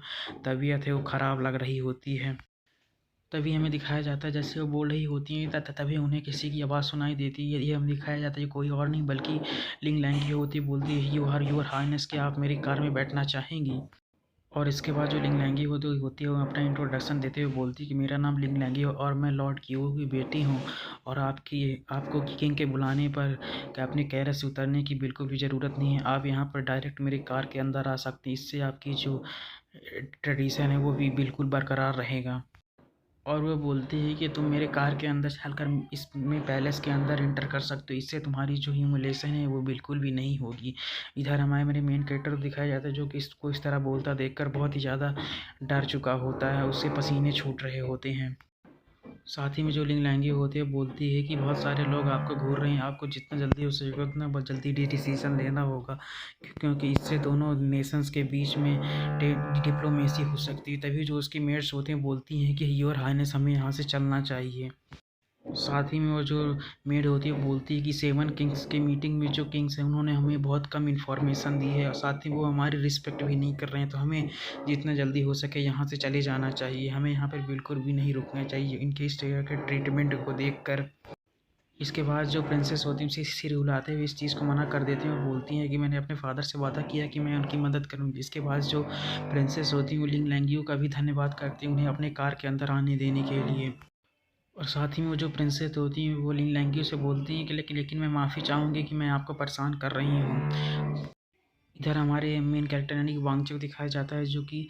तबीयत है वो ख़राब लग रही होती है। तभी हमें दिखाया जाता है जैसे वो बोल रही होती हैं तभी उन्हें किसी की आवाज़ सुनाई देती है। ये हमें दिखाया जाता है कोई और नहीं बल्कि लिंग लैंगी होती है। बोलती है योर हाइनेस कि आप मेरी कार में बैठना चाहेंगी। और इसके बाद जो लिंग लैंगी होती है वो अपना इंट्रोडक्शन देते हुए बोलती है कि मेरा नाम लिंग लैंगी है और मैं लॉर्ड क्यू की बेटी हूँ और आपको किंग के बुलाने पर अपने कैरेज से उतरने की बिल्कुल भी ज़रूरत नहीं है। आप यहाँ पर डायरेक्ट मेरी कार के अंदर आ सकते हैं, इससे आपकी जो ट्रेडिशन है वो भी बिल्कुल बरकरार रहेगा। और वो बोलती है कि तुम मेरे कार के अंदर चलकर इसमें पैलेस के अंदर एंटर कर सकते हो, इससे तुम्हारी जो ह्यूमिलेशन है वो बिल्कुल भी नहीं होगी। इधर मेरे मेन कैरेक्टर को दिखाया जाता है जो कि इसको इस तरह बोलता देखकर बहुत ही ज़्यादा डर चुका होता है, उससे पसीने छूट रहे होते हैं। साथ ही में जो लिंग लैंगी होती है बोलती है कि बहुत सारे लोग आपको घूर रहे हैं, आपको जितना जल्दी हो सके उतना बहुत जल्दी डिसीजन लेना होगा क्योंकि इससे दोनों नेशंस के बीच में डिप्लोमेसी हो सकती है। तभी जो उसकी मेट्स होते हैं बोलती हैं कि योर हाइनेस हमें यहाँ से चलना चाहिए। साथ ही में वो जो मेड होती है बोलती है कि 7 किंग्स की मीटिंग में जो किंग्स हैं उन्होंने हमें बहुत कम इन्फॉर्मेशन दी है और साथ ही वो हमारी रिस्पेक्ट भी नहीं कर रहे हैं, तो हमें जितना जल्दी हो सके यहाँ से चले जाना चाहिए, हमें यहाँ पर बिल्कुल भी नहीं रुकना चाहिए इनके इस तरह के ट्रीटमेंट को देखकर। इसके बाद जो प्रिंसेस होती है उसे सिर हिलाते हुए इस चीज़ को मना कर देती हैं और बोलती हैं कि मैंने अपने फादर से वादा किया कि मैं उनकी मदद करूँगी। इसके बाद जो प्रिंसेस होती हैं वो लिंग लैंगियो का भी धन्यवाद करती हैं उन्हें अपने कार के अंदर आने देने के लिए। और साथ ही में वो जो प्रिंसेस होती हैं वो लिंग लैंग्वेज से बोलती हैं कि लेकिन मैं माफ़ी चाहूँगी कि मैं आपको परेशान कर रही हूँ। इधर हमारे मेन कैरेक्टर यानी कि वांगचू दिखाया जाता है जो कि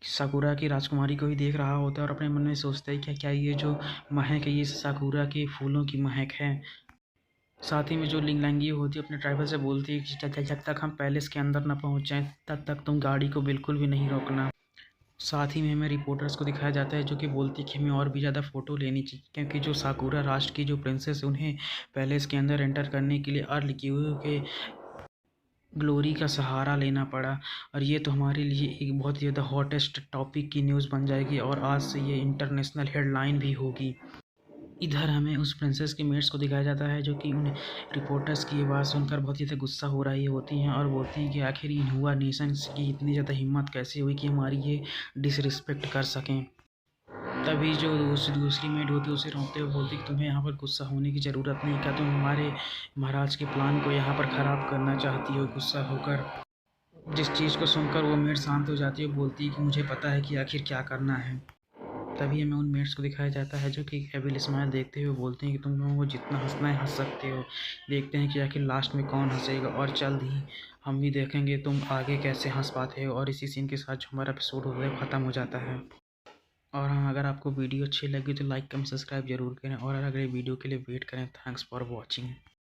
साकुरा की राजकुमारी को ही देख रहा होता है और अपने मन में सोचता है कि क्या ये जो महक है ये साकुरा के फूलों की महक है। साथ ही में जो लिंग लैंग्वेज होती है अपने ड्राइवर से बोलती है कि जब तक हम पैलेस के अंदर न पहुँच जाएँ तब तक तुम गाड़ी को बिल्कुल भी नहीं रोकना। साथ ही में हमें रिपोर्टर्स को दिखाया जाता है जो कि बोलती है कि हमें और भी ज़्यादा फ़ोटो लेनी चाहिए क्योंकि जो साकुरा राष्ट्र की जो प्रिंसेस है उन्हें पैलेस के अंदर एंटर करने के लिए अर्ल के ग्लोरी का सहारा लेना पड़ा। और ये तो हमारे लिए एक बहुत ही ज़्यादा हॉटेस्ट टॉपिक की न्यूज़ बन जाएगी और आज से ये इंटरनेशनल हेडलाइन भी होगी। इधर हमें उस प्रिंसेस के मेट्स को दिखाया जाता है जो कि उन रिपोर्टर्स की ये बात सुनकर बहुत ही ज़्यादा गुस्सा हो रही होती हैं और बोलती हैं कि आखिर इन हुआ नेशंस की इतनी ज़्यादा हिम्मत कैसे हुई कि हमारी ये डिसरिस्पेक्ट कर सकें। तभी जो दूसरी मेड होती है उसे रोकते हुए बोलती है कि तुम्हें यहाँ पर गुस्सा होने की ज़रूरत नहीं, क्या तुम हमारे महाराज के प्लान को यहाँ पर ख़राब करना चाहती हो गुस्सा होकर। जिस चीज़ को सुनकर वो मेड शांत हो जाती है, बोलती है कि मुझे पता है कि आखिर क्या करना है। तभी हमें उन मेट्स को दिखाया जाता है जो कि एविल स्माइल देखते हुए बोलते हैं कि तुम लोगों को जितना हंसना है हंस सकते हो, देखते हैं कि आखिर लास्ट में कौन हंसेगा और जल्द ही हम भी देखेंगे तुम आगे कैसे हंस पाते हो। और इसी सीन के साथ जो हमारा एपिसोड होता है ख़त्म हो जाता है। और हाँ, अगर आपको वीडियो अच्छी लगी तो लाइक कमेंट सब्सक्राइब जरूर करें और अगले वीडियो के लिए वेट करें। Thanks for watching.